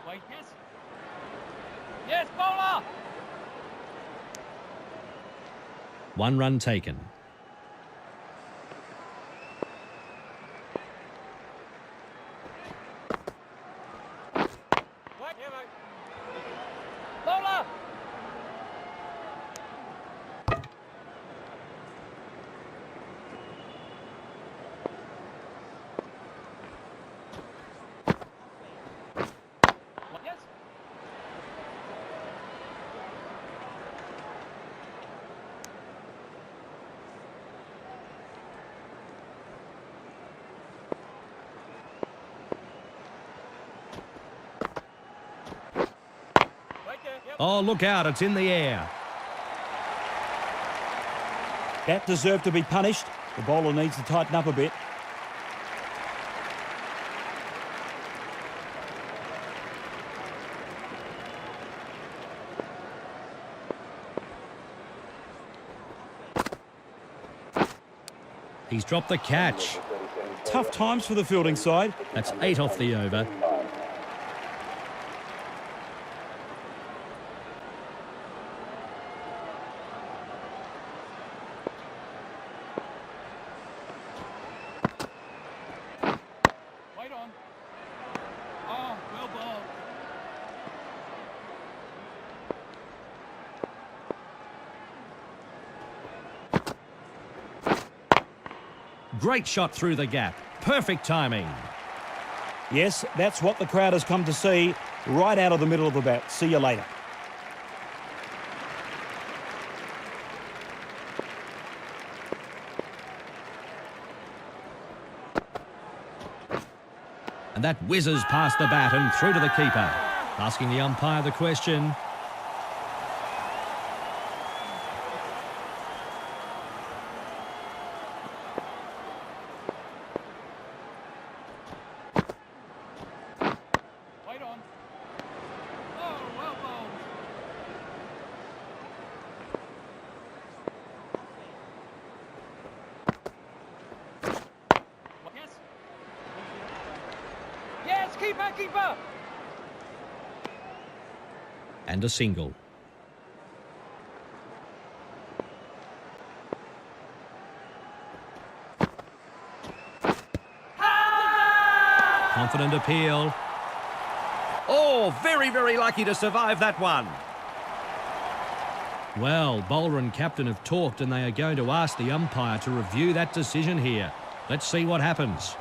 Wait, yes. Yes, bowler! 1 run taken. Wait, yeah, mate. Bowler! Yes. Wait there, yep. Oh, look out, it's in the air. That deserved to be punished. The bowler needs to tighten up a bit. He's dropped the catch. Tough times for the fielding side. That's 8 off the over. Wait on. Oh, well bowled. Great shot through the gap. Perfect timing. Yes, that's what the crowd has come to see. Right out of the middle of the bat. See you later. And that whizzes past the bat and through to the keeper. Asking the umpire the question. Wait on. Oh, well bowled. Yes. Yes, keeper, keeper. And a single. Confident appeal. Oh, very, very lucky to survive that one. Well, bowler and captain have talked and they are going to ask the umpire to review that decision here. Let's see what happens.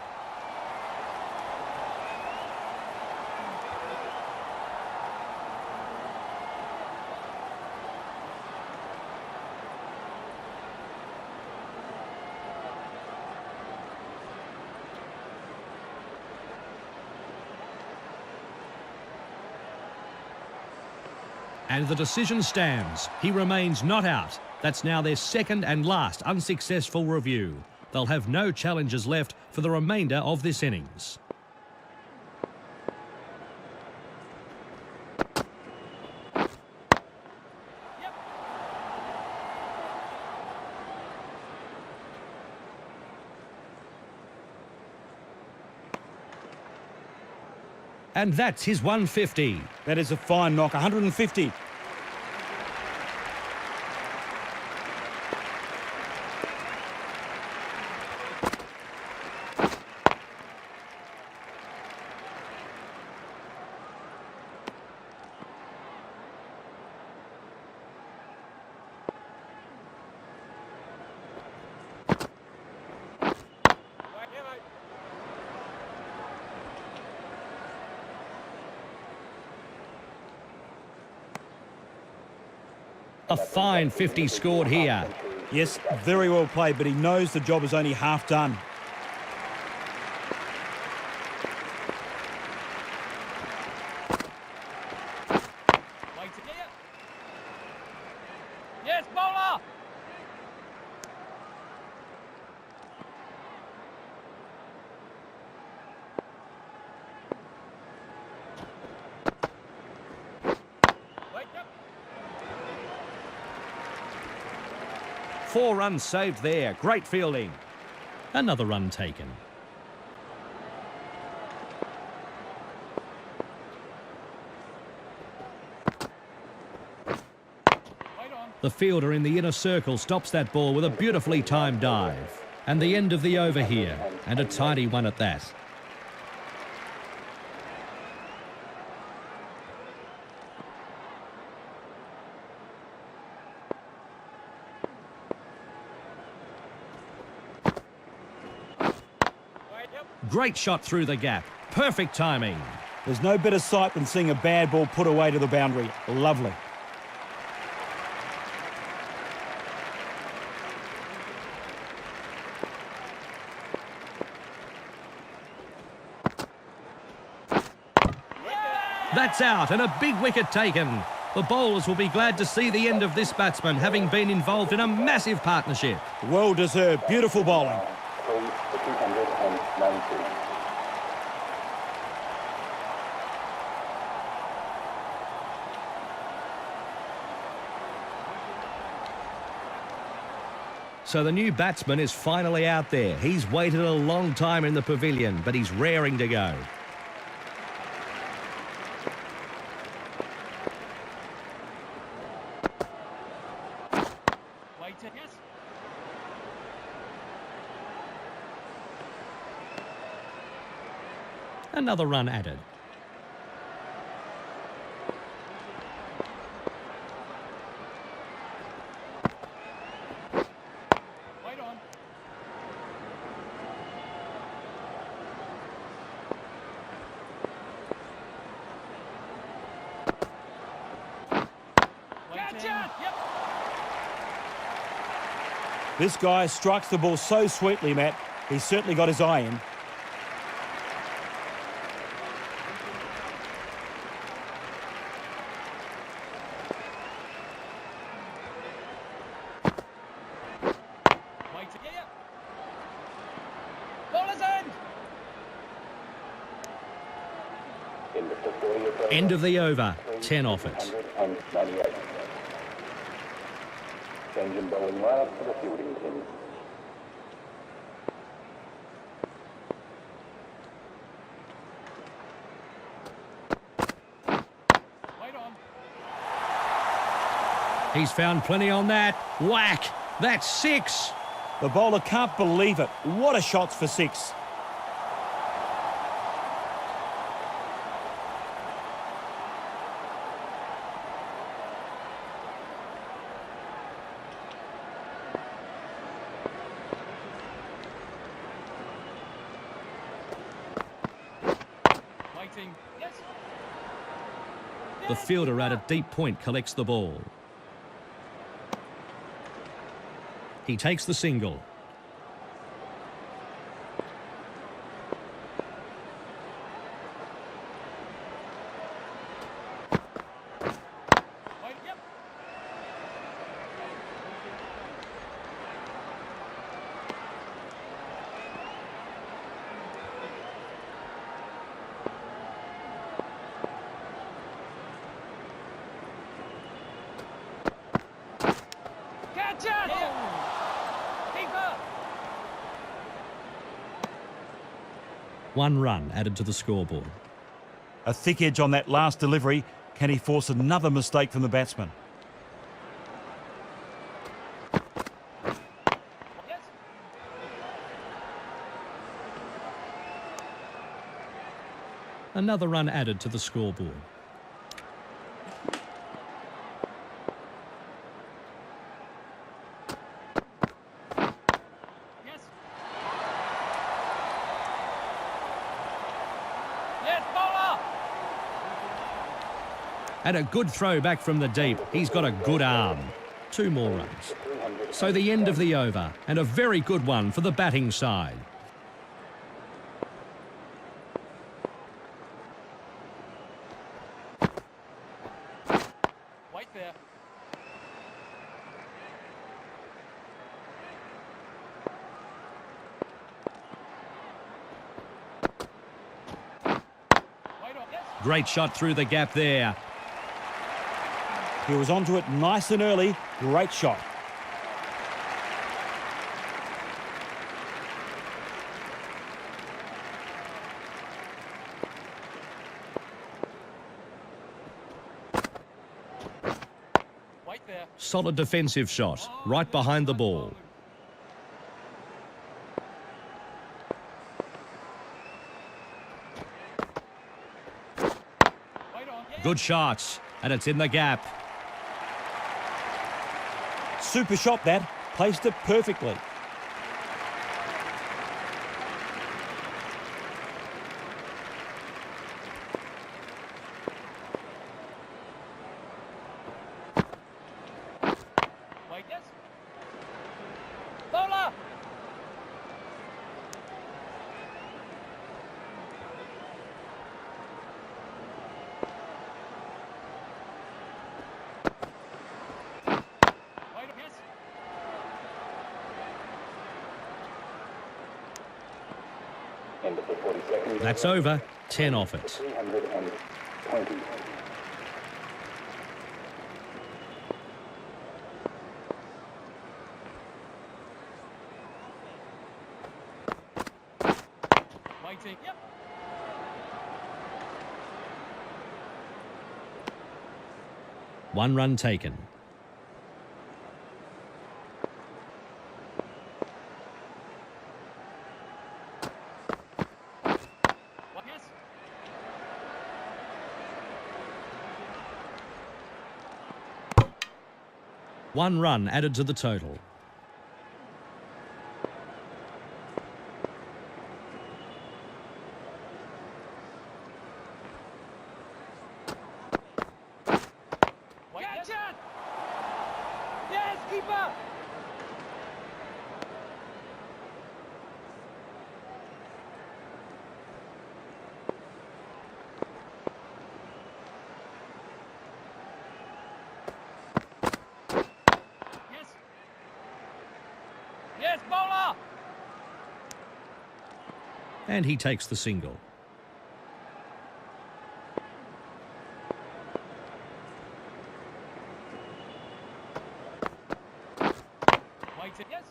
And the decision stands. He remains not out. That's now their second and last unsuccessful review. They'll have no challenges left for the remainder of this innings. Yep. And that's his 150. That is a fine knock. 150. Wait, yeah, mate. A fine 50 scored here. Yes, very well played, but he knows the job is only half done. Wait to get. Yes, bowler. Wait, yep. 4 runs saved there. Great fielding. Another run taken. The fielder in the inner circle stops that ball with a beautifully timed dive. And the end of the over here, and a tidy one at that. Great shot through the gap. Perfect timing. There's no better sight than seeing a bad ball put away to the boundary. Lovely. That's out and a big wicket taken. The bowlers will be glad to see the end of this batsman, having been involved in a massive partnership. Well deserved. Beautiful bowling. 3 for 292. So the new batsman is finally out there. He's waited a long time in the pavilion, but he's raring to go. Another run added. Wait on. Catch it! Yep. This guy strikes the ball so sweetly, Matt. He's certainly got his eye in. End of the over. 10 off it. 198. Change in bowling lineup for the fielding team. Wait on. He's found plenty on that. Whack! That's 6. The bowler can't believe it. What a shot for 6. Waiting. Yes. The fielder at a deep point collects the ball. He takes the single. Wait, yep. Catch it! Keeper! 1 run added to the scoreboard. A thick edge on that last delivery. Can he force another mistake from the batsman? Yes. Another run added to the scoreboard. Yes. Yes, bowler! And a good throw back from the deep. He's got a good arm. 2 more runs. So the end of the over, and a very good one for the batting side. Wait there. Wait on. Yes. Great shot through the gap there. He was onto it nice and early. Great shot. Wait there. Solid defensive shot, right behind the ball. Wait on. Yeah. Good shot, and it's in the gap. Super shot that. Placed it perfectly. Wait, yes. Bowler. Wait, yes. End of the 42nd. That's over, 10 off it. 320. Waiting. Yep. One run taken. What? Yes. One run added to the total. Wait, yes. Yes, keeper. Yes. Yes, bowler. And he takes the single. Waiting. Yes.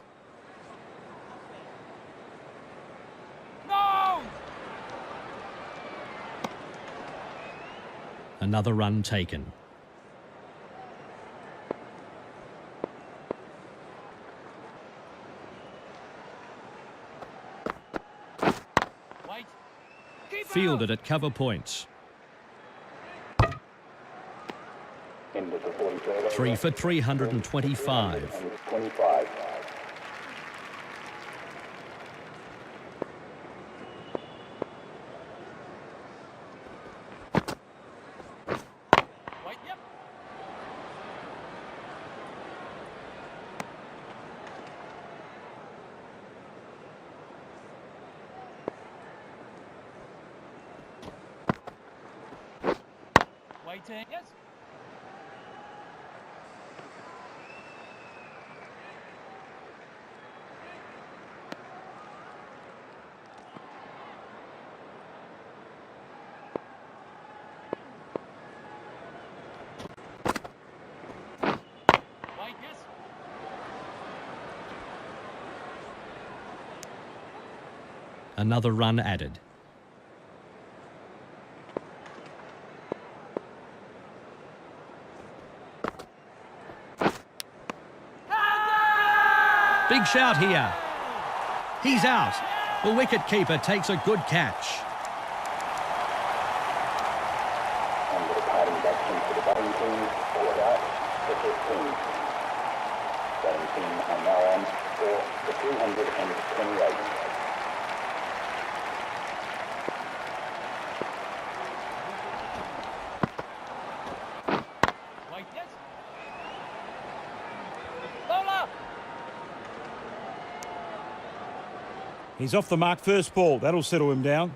No. Another run taken. Wait. Keeper. Fielded at cover points. End of the 43rd. 3 for 325. 25. Wait. Yep. Waiting. Yes. Wait. Yes. Another run added. Big shout here. He's out. The wicket-keeper takes a good catch. And the departing batsman for the batting team, all out for 15. Batting team are now on for the 328. Wait. Yes. Bowler. He's off the mark first ball. That'll settle him down.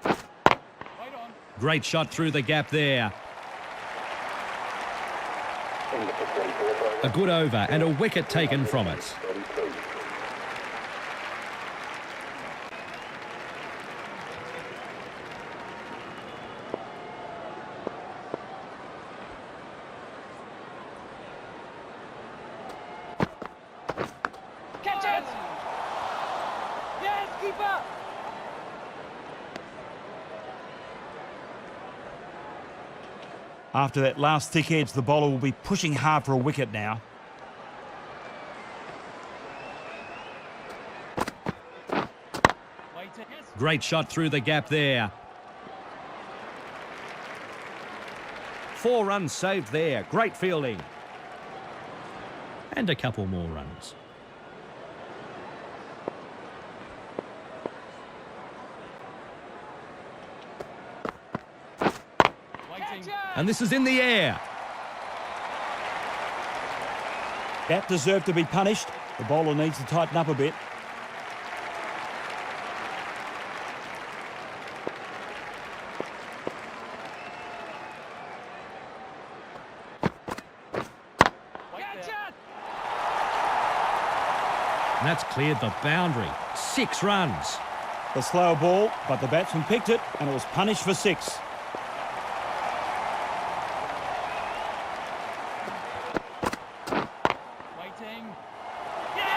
Wait on. Great shot through the gap there. End of the 44th. A good over and a wicket taken from it. 33. Catch it. Yes, keeper. After that last thick edge, the bowler will be pushing hard for a wicket now. Great shot through the gap there. 4 runs saved there. Great fielding. And a couple more runs. And this is in the air. That deserved to be punished. The bowler needs to tighten up a bit. And that's cleared the boundary. 6 runs. The slower ball, but the batsman picked it and it was punished for 6.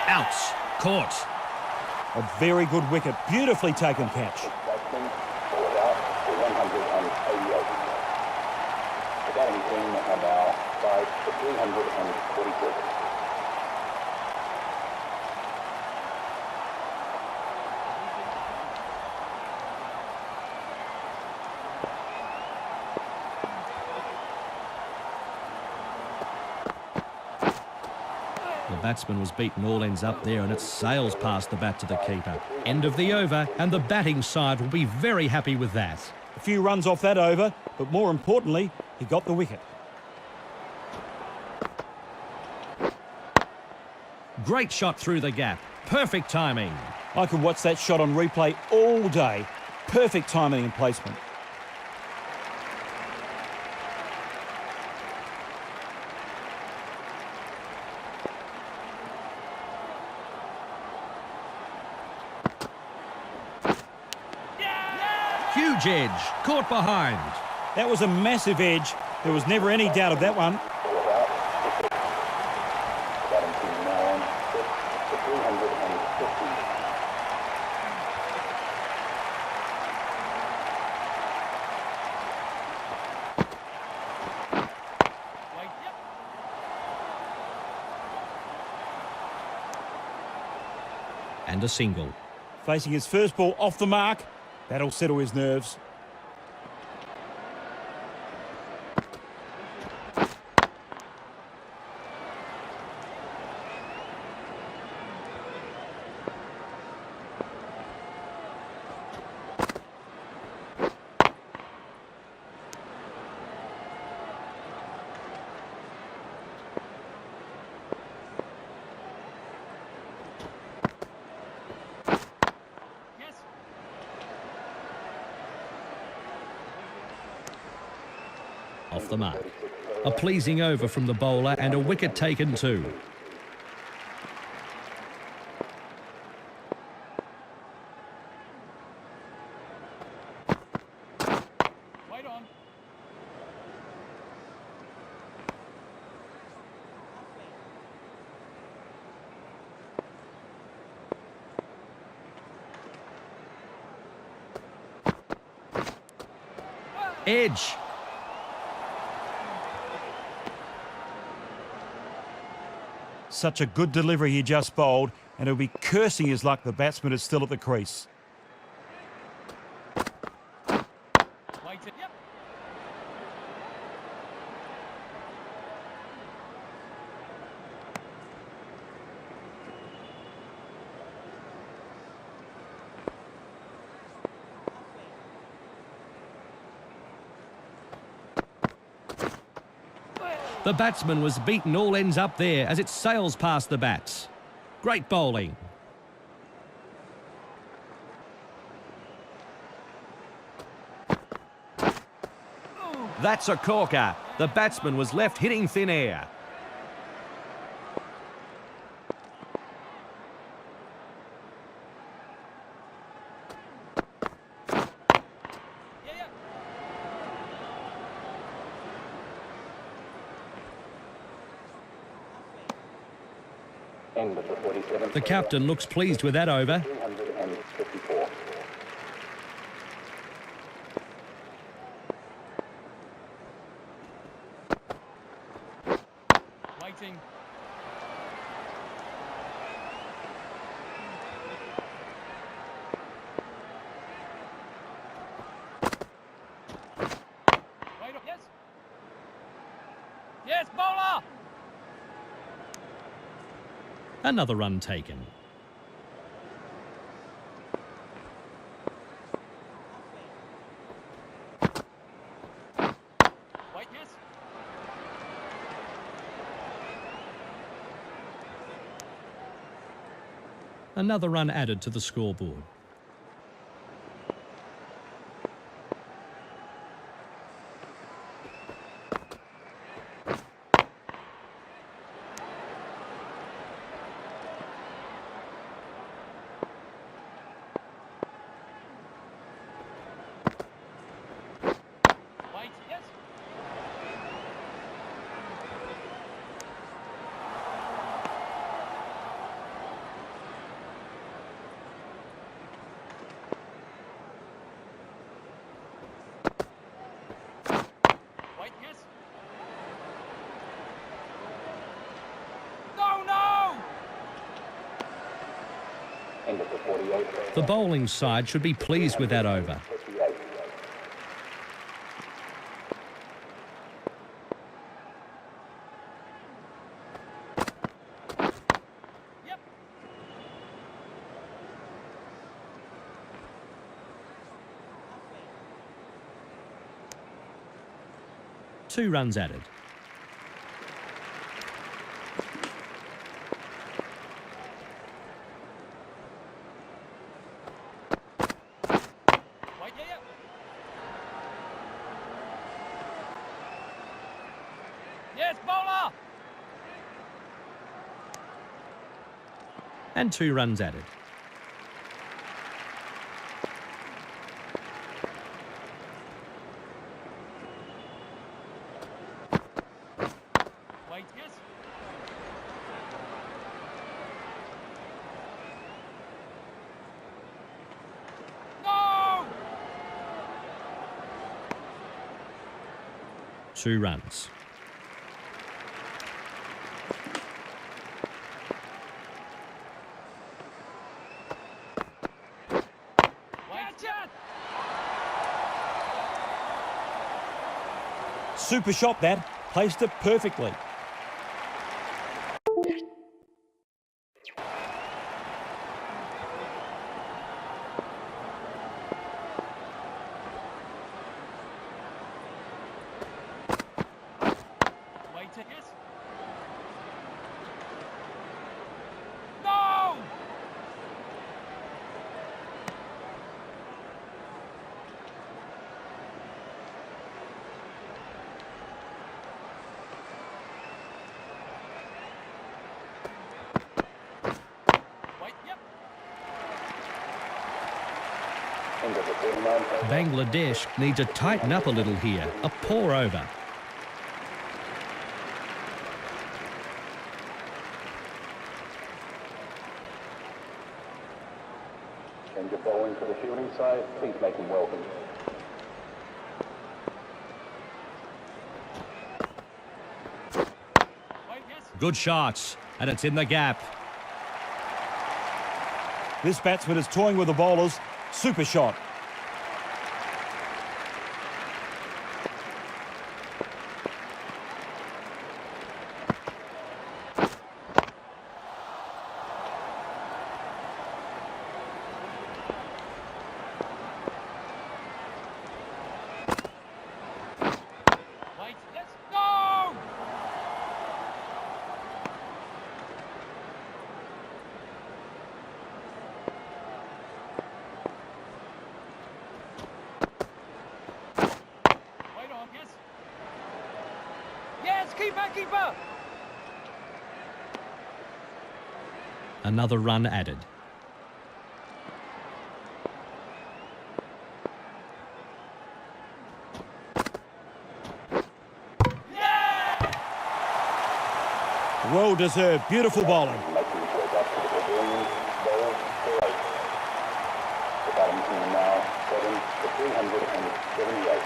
Outs. Caught. A very good wicket. Beautifully taken catch. Batsman brought out for 188. The batting team are now 5 for 346. The batsman was beaten all ends up there and it sails past the bat to the keeper. End of the over and the batting side will be very happy with that. A few runs off that over, but more importantly, he got the wicket. Great shot through the gap. Perfect timing. I could watch that shot on replay all day. Perfect timing and placement. Huge edge. Caught behind. That was a massive edge. There was never any doubt of that one. Brought out for 6. Batting team now on 6 for 350. And a single. Facing his first ball off the mark. That'll settle his nerves. Off the mark. A pleasing over from the bowler and a wicket taken too. Wait on. Edge. Such a good delivery he just bowled, and he'll be cursing his luck the batsman is still at the crease. Wait it. Yep. The batsman was beaten all ends up there as it sails past the bats. Great bowling. That's a corker. The batsman was left hitting thin air. End of the 47th. The captain looks pleased with that over. 354. Another run taken. Wait, yes. Another run added to the scoreboard. Wait, yes. Wait, yes. No, no! End of the 48. The bowling side should be pleased with that over. 58. Yep. Two runs added. Wait, yeah, yeah. Yes, bowler! And two runs added. Wait, yes. No! Two runs. Wait, yes. Super shot that. Placed it perfectly. Wait, yes. No! Wait, yep. End of the 49. Bangladesh need to tighten up a little here. A poor over. Change of bowling to the fielding side. Please make him welcome. Wait, yes. Good shots. And it's in the gap. This batsman is toying with the bowlers. Super shot. Wait, yes. No! Wait on, yes. Yes, keeper, keeper! Another run added. Well deserved. Beautiful bowling. Making his way back to the pavilion. Bowl for 8. The batting team now 7 for 378.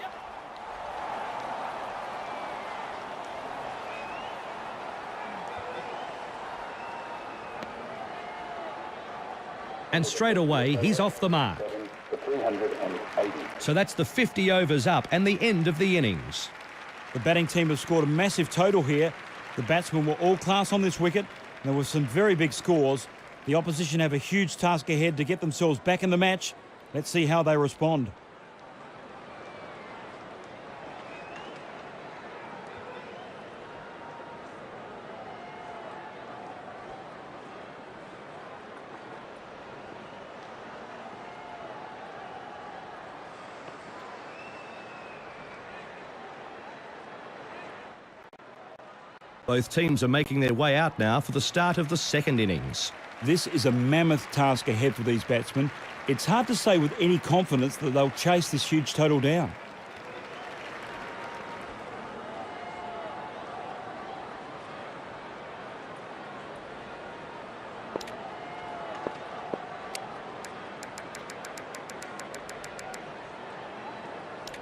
Yep. And straight away, he's off the mark. 7 for 380. So that's the 50 overs up and the end of the innings. The batting team have scored a massive total here. The batsmen were all class on this wicket. There were some very big scores. The opposition have a huge task ahead to get themselves back in the match. Let's see how they respond. Both teams are making their way out now for the start of the second innings. This is a mammoth task ahead for these batsmen. It's hard to say with any confidence that they'll chase this huge total down.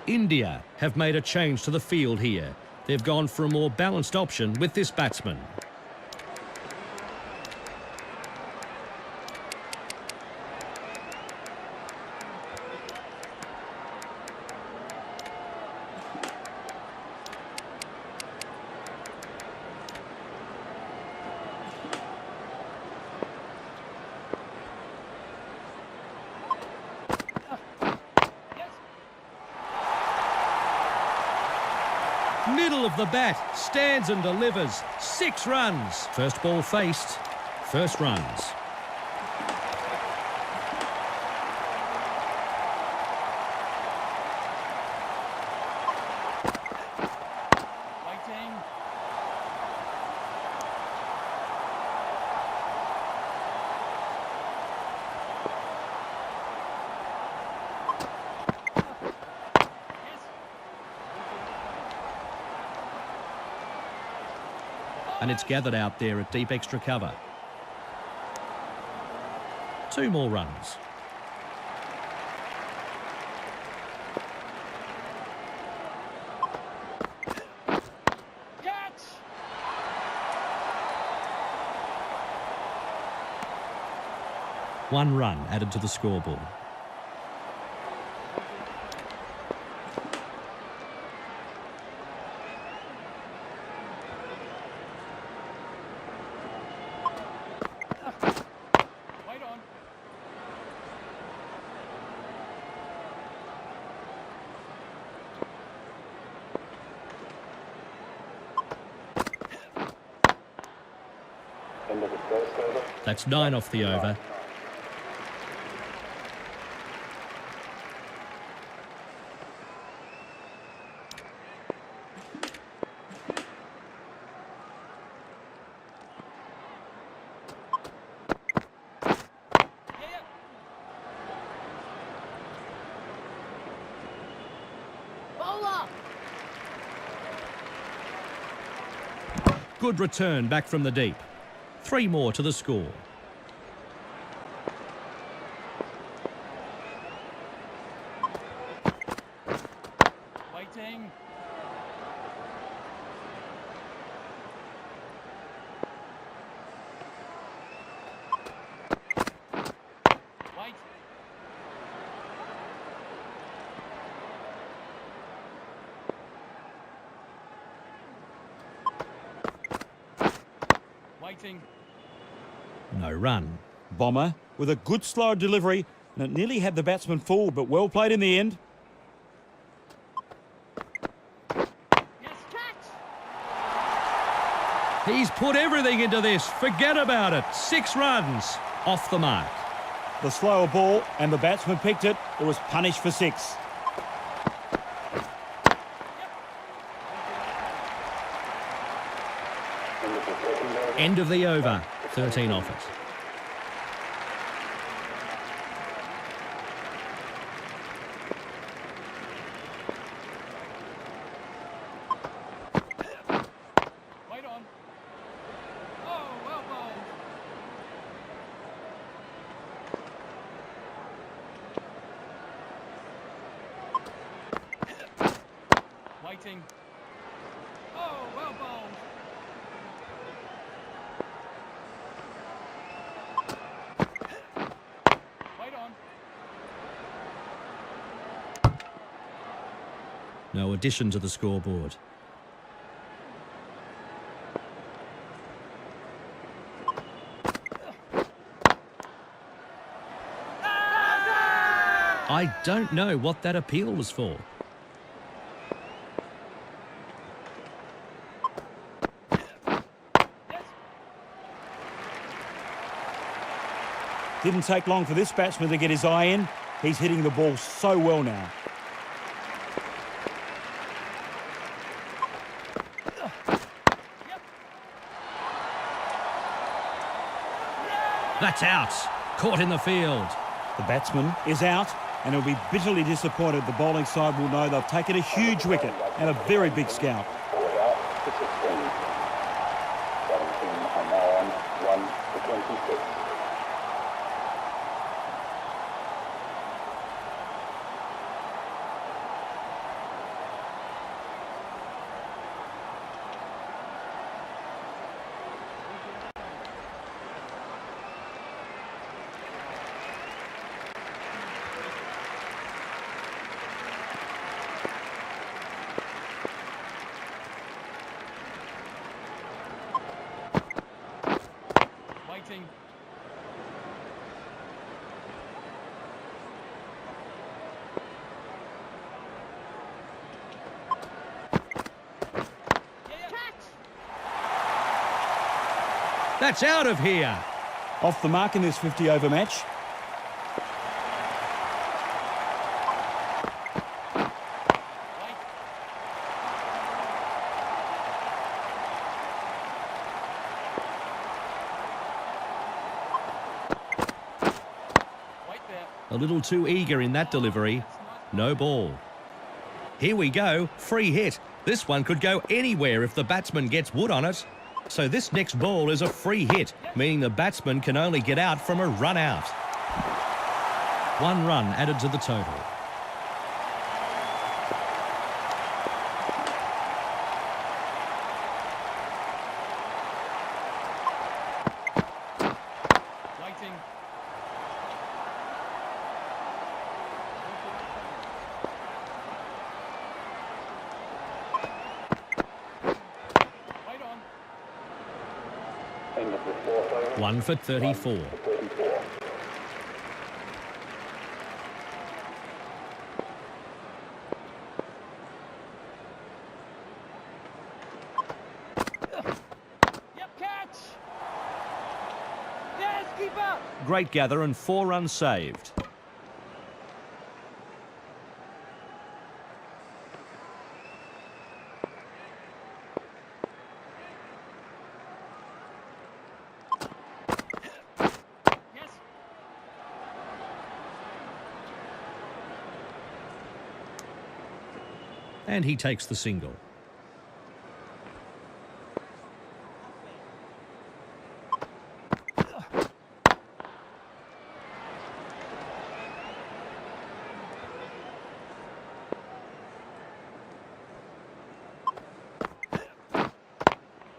India have made a change to the field here. They've gone for a more balanced option with this batsman. Middle of the bat, stands and delivers. 6 runs. First ball faced, first runs. Waiting. And it's gathered out there at deep extra cover. 2 more runs. Catch! One run added to the scoreboard. Wait on. End of the first over. That's 9 off the over. Yeah. Bowler! Good return back from the deep. 3 more to the score. Waiting. Wait. Waiting. No run. Bomber with a good slow delivery, and it nearly had the batsman fooled, but well played in the end. Yes, catch! He's put everything into this. Forget about it. 6 runs. Off the mark. The slower ball, and the batsman picked it. It was punished for 6. End of the second over. End of the over. 13 off it. Wait on. Oh, well bowled. Waiting. Oh, well bowled. Wait on. No addition to the scoreboard. I don't know what that appeal was for. Didn't take long for this batsman to get his eye in. He's hitting the ball so well now. That's out. Caught in the field. The batsman is out and he'll be bitterly disappointed. The bowling side will know they've taken a huge wicket and a very big scalp. All out to 16. 17 are now on 1 to 26. Waiting. That's out of here. Off the mark in this 50-over match. A little too eager in that delivery. No ball. Here we go. Free hit. This one could go anywhere if the batsman gets wood on it. So this next ball is a free hit, meaning the batsman can only get out from a run out. 1 run added to the total. Waiting. Wait on. End of the fourth over. 1 for 34. 34. Yep, catch. Yes, keeper. Great gather and 4 runs saved. Yes. And he takes the single.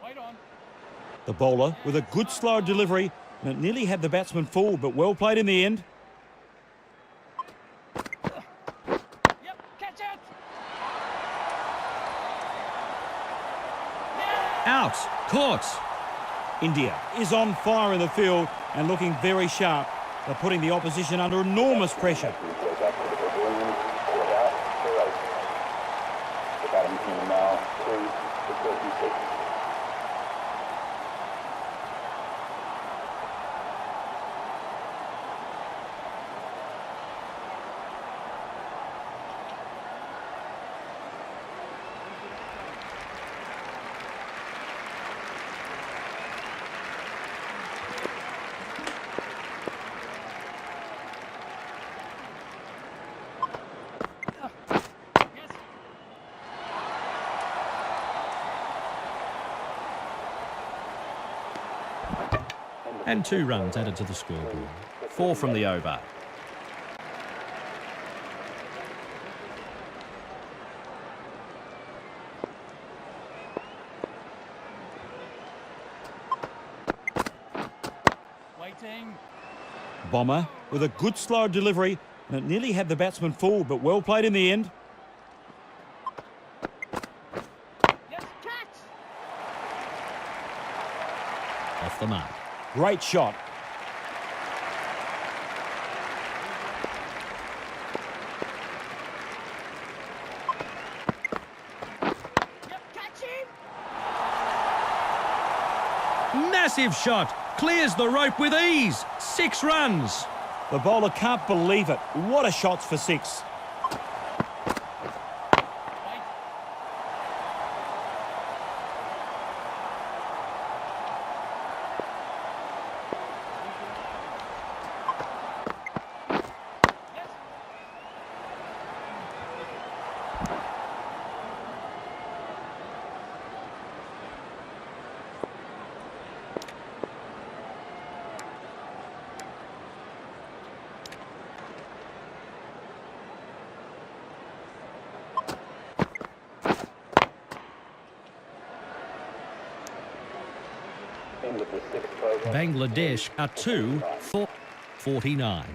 Wait on. The bowler with a good slow delivery, and it nearly had the batsman fooled, but well played in the end. Yep, catch it. Out. Caught. India is on fire in the field and looking very sharp. They're putting the opposition under enormous pressure. We go back to the pavilion. All out for 8. The batting team now 2 to 36. Yes. And 2 runs added to the scoreboard. 4 from the over. Waiting. Bomber with a good slow delivery, and it nearly had the batsman fooled, but well played in the end. Yes, catch. Off the mark. Great shot. Massive shot. Clears the rope with ease. 6 runs. The bowler can't believe it. What a shot for 6. End of the 6th program. Bangladesh are 2 for 49.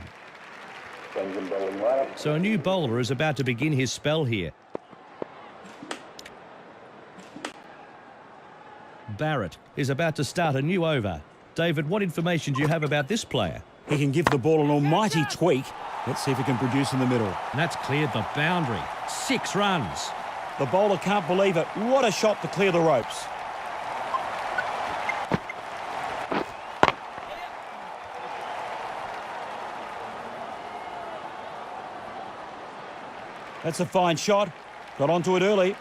Change in bowling lineup. So a new bowler is about to begin his spell here. Barrett is about to start a new over. David, what information do you have about this player? He can give the ball an almighty tweak. Let's see if he can produce in the middle. And that's cleared the boundary. 6 runs. The bowler can't believe it. What a shot to clear the ropes. That's a fine shot. Got onto it early.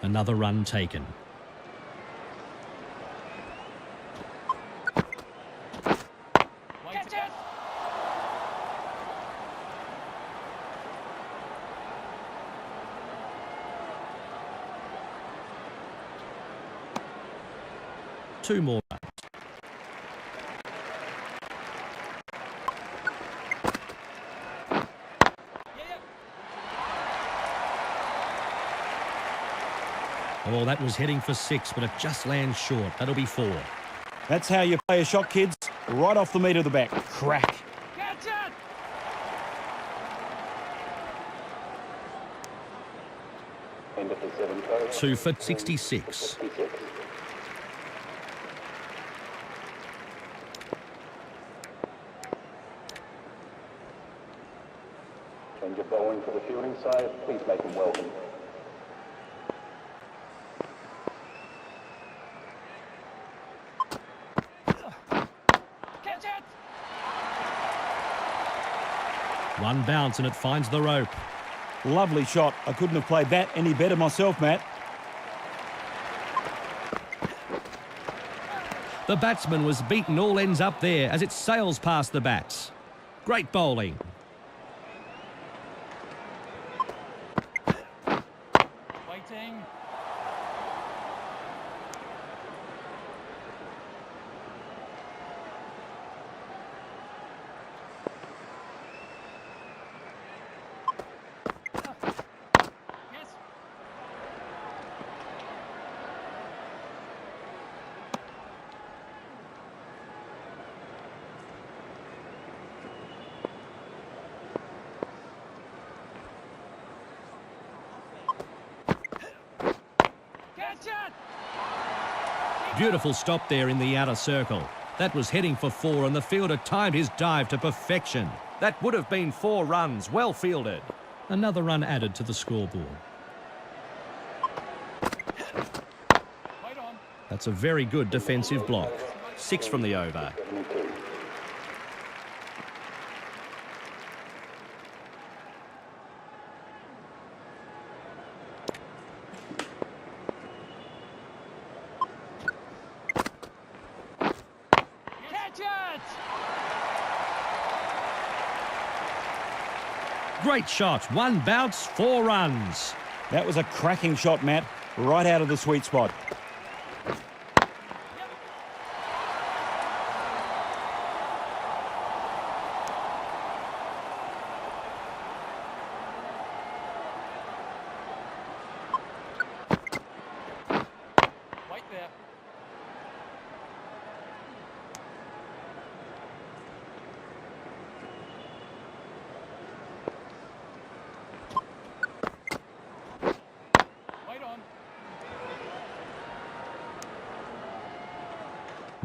Another run taken. Catch it! Two more runs. Oh, that was heading for 6, but it just lands short. That'll be 4. That's how you play a shot, kids. Right off the meat of the back. Crack. Catch it! End of the 7th program. 2 for 66. 66. Change of bowling for the fielding side. Please make them welcome. Catch it! One bounce and it finds the rope. Lovely shot. I couldn't have played that any better myself, Matt. The batsman was beaten all ends up there as it sails past the bats. Great bowling. Waiting. Yes. Catch it! Beautiful stop there in the outer circle. That was heading for 4 and the fielder timed his dive to perfection. That would have been 4 runs. Well fielded. Another run added to the scoreboard. Wait on. That's a very good defensive block. 6 from the over. 72. Catch it! Great shot. One bounce, 4 runs. That was a cracking shot, Matt. Right out of the sweet spot. Wait there. Wait on.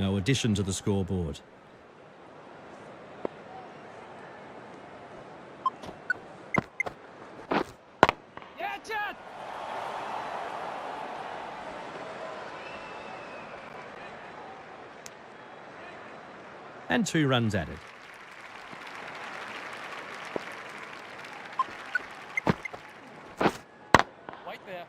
No addition to the scoreboard. Yeah, Chad! And 2 runs added. Wait there.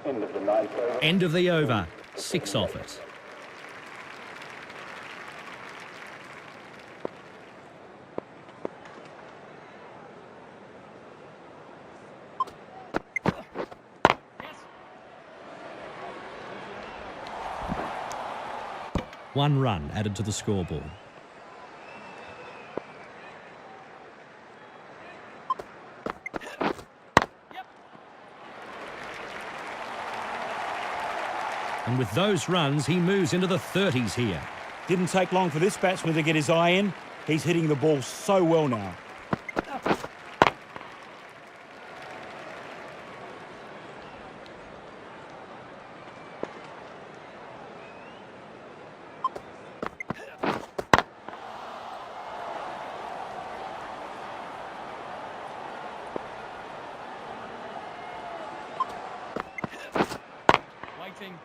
End of the ninth over. End of the over. 6 off it. Yes. 1 run added to the scoreboard. Yep. And with those runs, he moves into the 30s here. Didn't take long for this batsman to get his eye in. He's hitting the ball so well now. Waiting.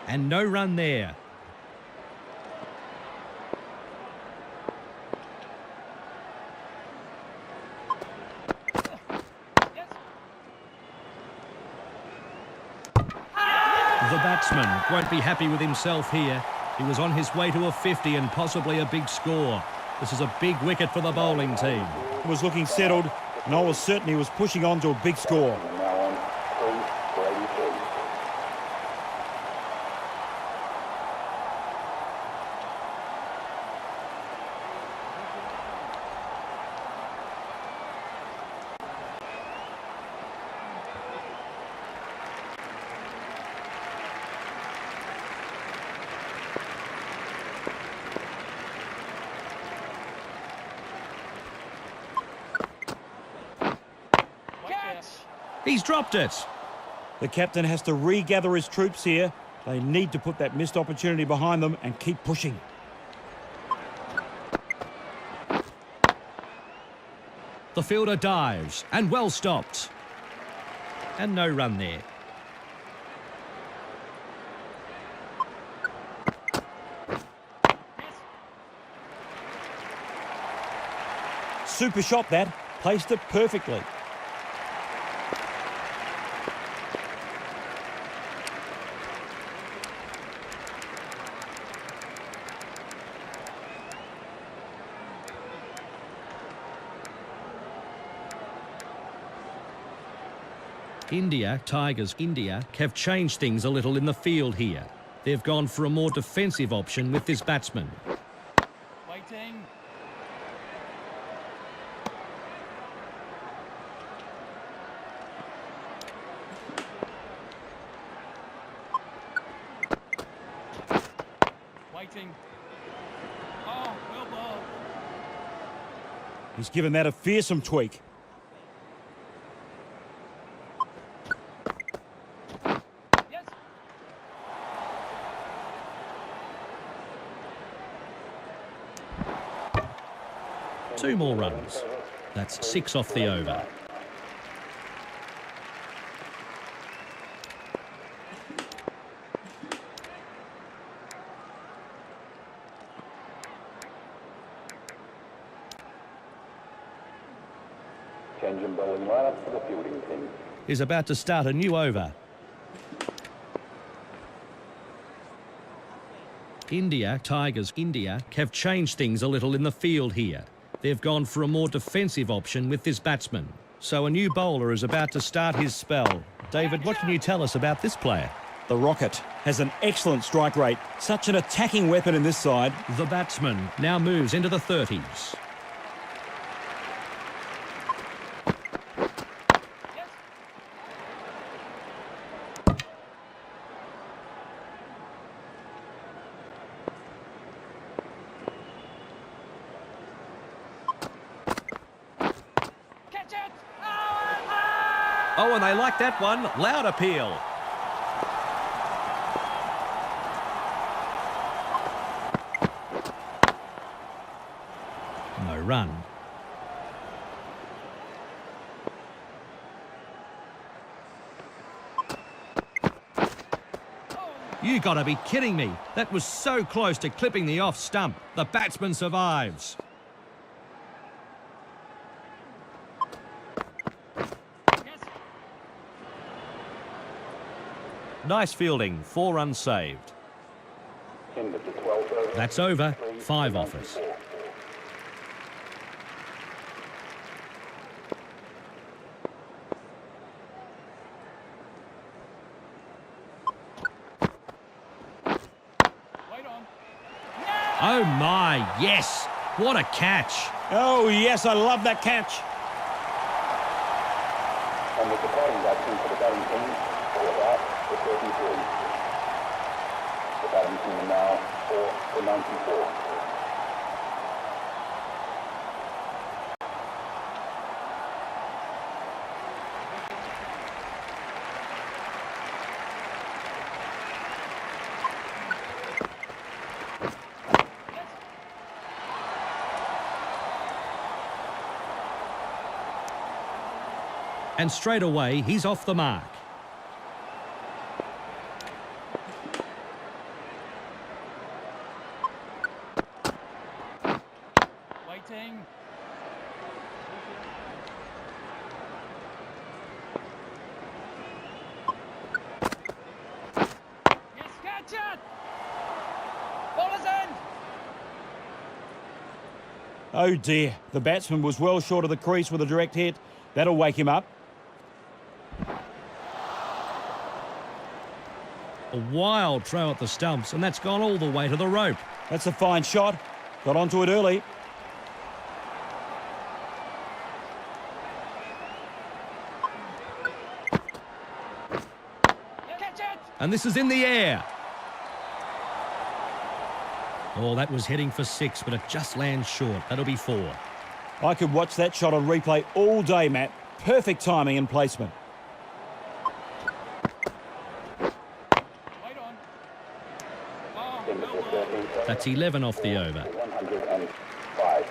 And no run there. Yes. The batsman won't be happy with himself here. He was on his way to a 50 and possibly a big score. This is a big wicket for the bowling team. He was looking settled, and I was certain he was pushing on to a big score. And now on 3 for 83. Catch! He's dropped it. The captain has to regather his troops here. They need to put that missed opportunity behind them and keep pushing. The fielder dives and well stopped. And no run there. Yes. Super shot that. Placed it perfectly. India have changed things a little in the field here. They've gone for a more defensive option with this batsman. Waiting. Waiting. Oh, well bowled. He's given that a fearsome tweak. Yes. 2 more runs. That's 6 off the over. Change in bowling lineup for the fielding team. Is about to start a new over. India have changed things a little in the field here. They've gone for a more defensive option with this batsman. So a new bowler is about to start his spell. David, what can you tell us about this player? The Rocket has an excellent strike rate. Such an attacking weapon in this side. The batsman now moves into the 30s. Yes. Catch it! Oh, and they like that one. Loud appeal. run. You gotta be kidding me. That was so close to clipping the off stump. The batsman survives. Yes. Nice fielding, 4 runs saved. Timber to 12 over. That's over, 5 off us. Wait on. Oh my, yes! What a catch! Oh, yes, I love that catch. And with the batting batsman for the batting team, all out for 33. The batting team now for 94. And straight away, he's off the mark. Waiting. Yes, catch it! Bowler's end! Oh dear, the batsman was well short of the crease with a direct hit. That'll wake him up. A wild throw at the stumps, and that's gone all the way to the rope. That's a fine shot. Got onto it early. Catch it! And this is in the air. Oh, that was heading for 6, but it just lands short. That'll be 4. I could watch that shot on replay all day, Matt. Perfect timing and placement. Wait on. Oh, Timber well for bowled. 13. That's 11 off the over. 105.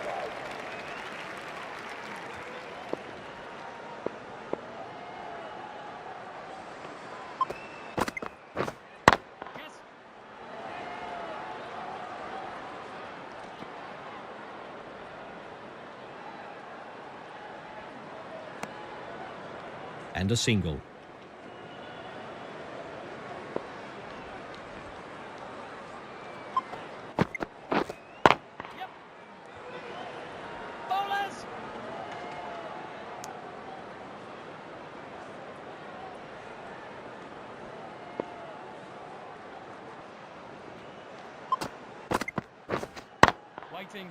Yes. And a single. Yep. Bowlers! Waiting.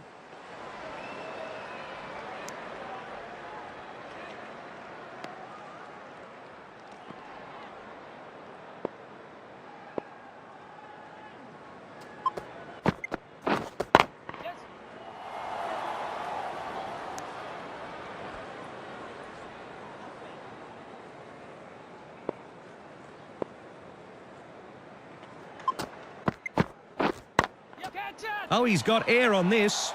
Yes. You catch it! Oh, he's got air on this.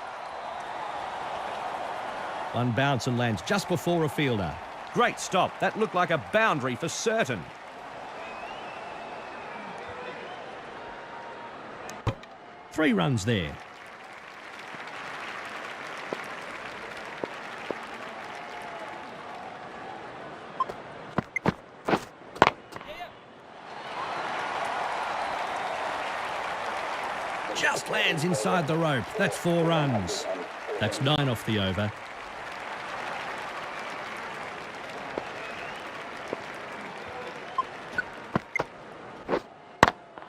One bounce and lands just before a fielder. Great stop. That looked like a boundary for certain. Three runs there. Yeah. Just lands inside the rope. That's 4 runs. That's 9 off the over.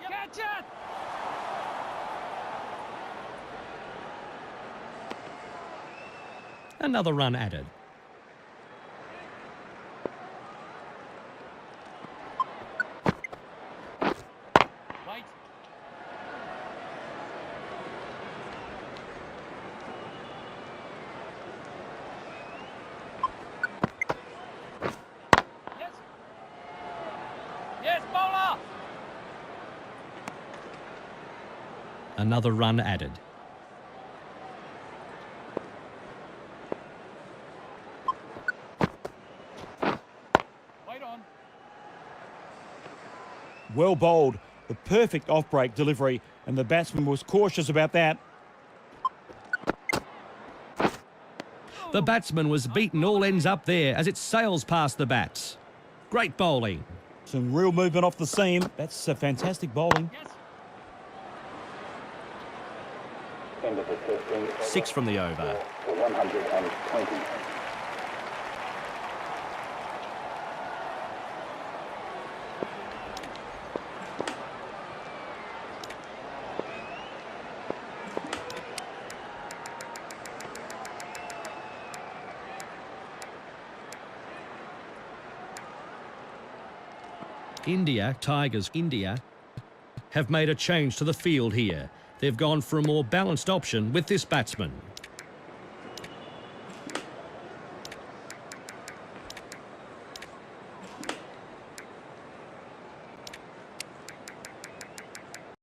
Catch it! Another run added. Wait. Yes. Yes, bowler! Another run added. bowled. The perfect off-break delivery, and the batsman was cautious about that. The batsman was beaten all ends up there as it sails past the bats. Great bowling. Some real movement off the seam. That's fantastic bowling. Yes. End of the testing. 6 from the over. For 120. India, have made a change to the field here. They've gone for a more balanced option with this batsman.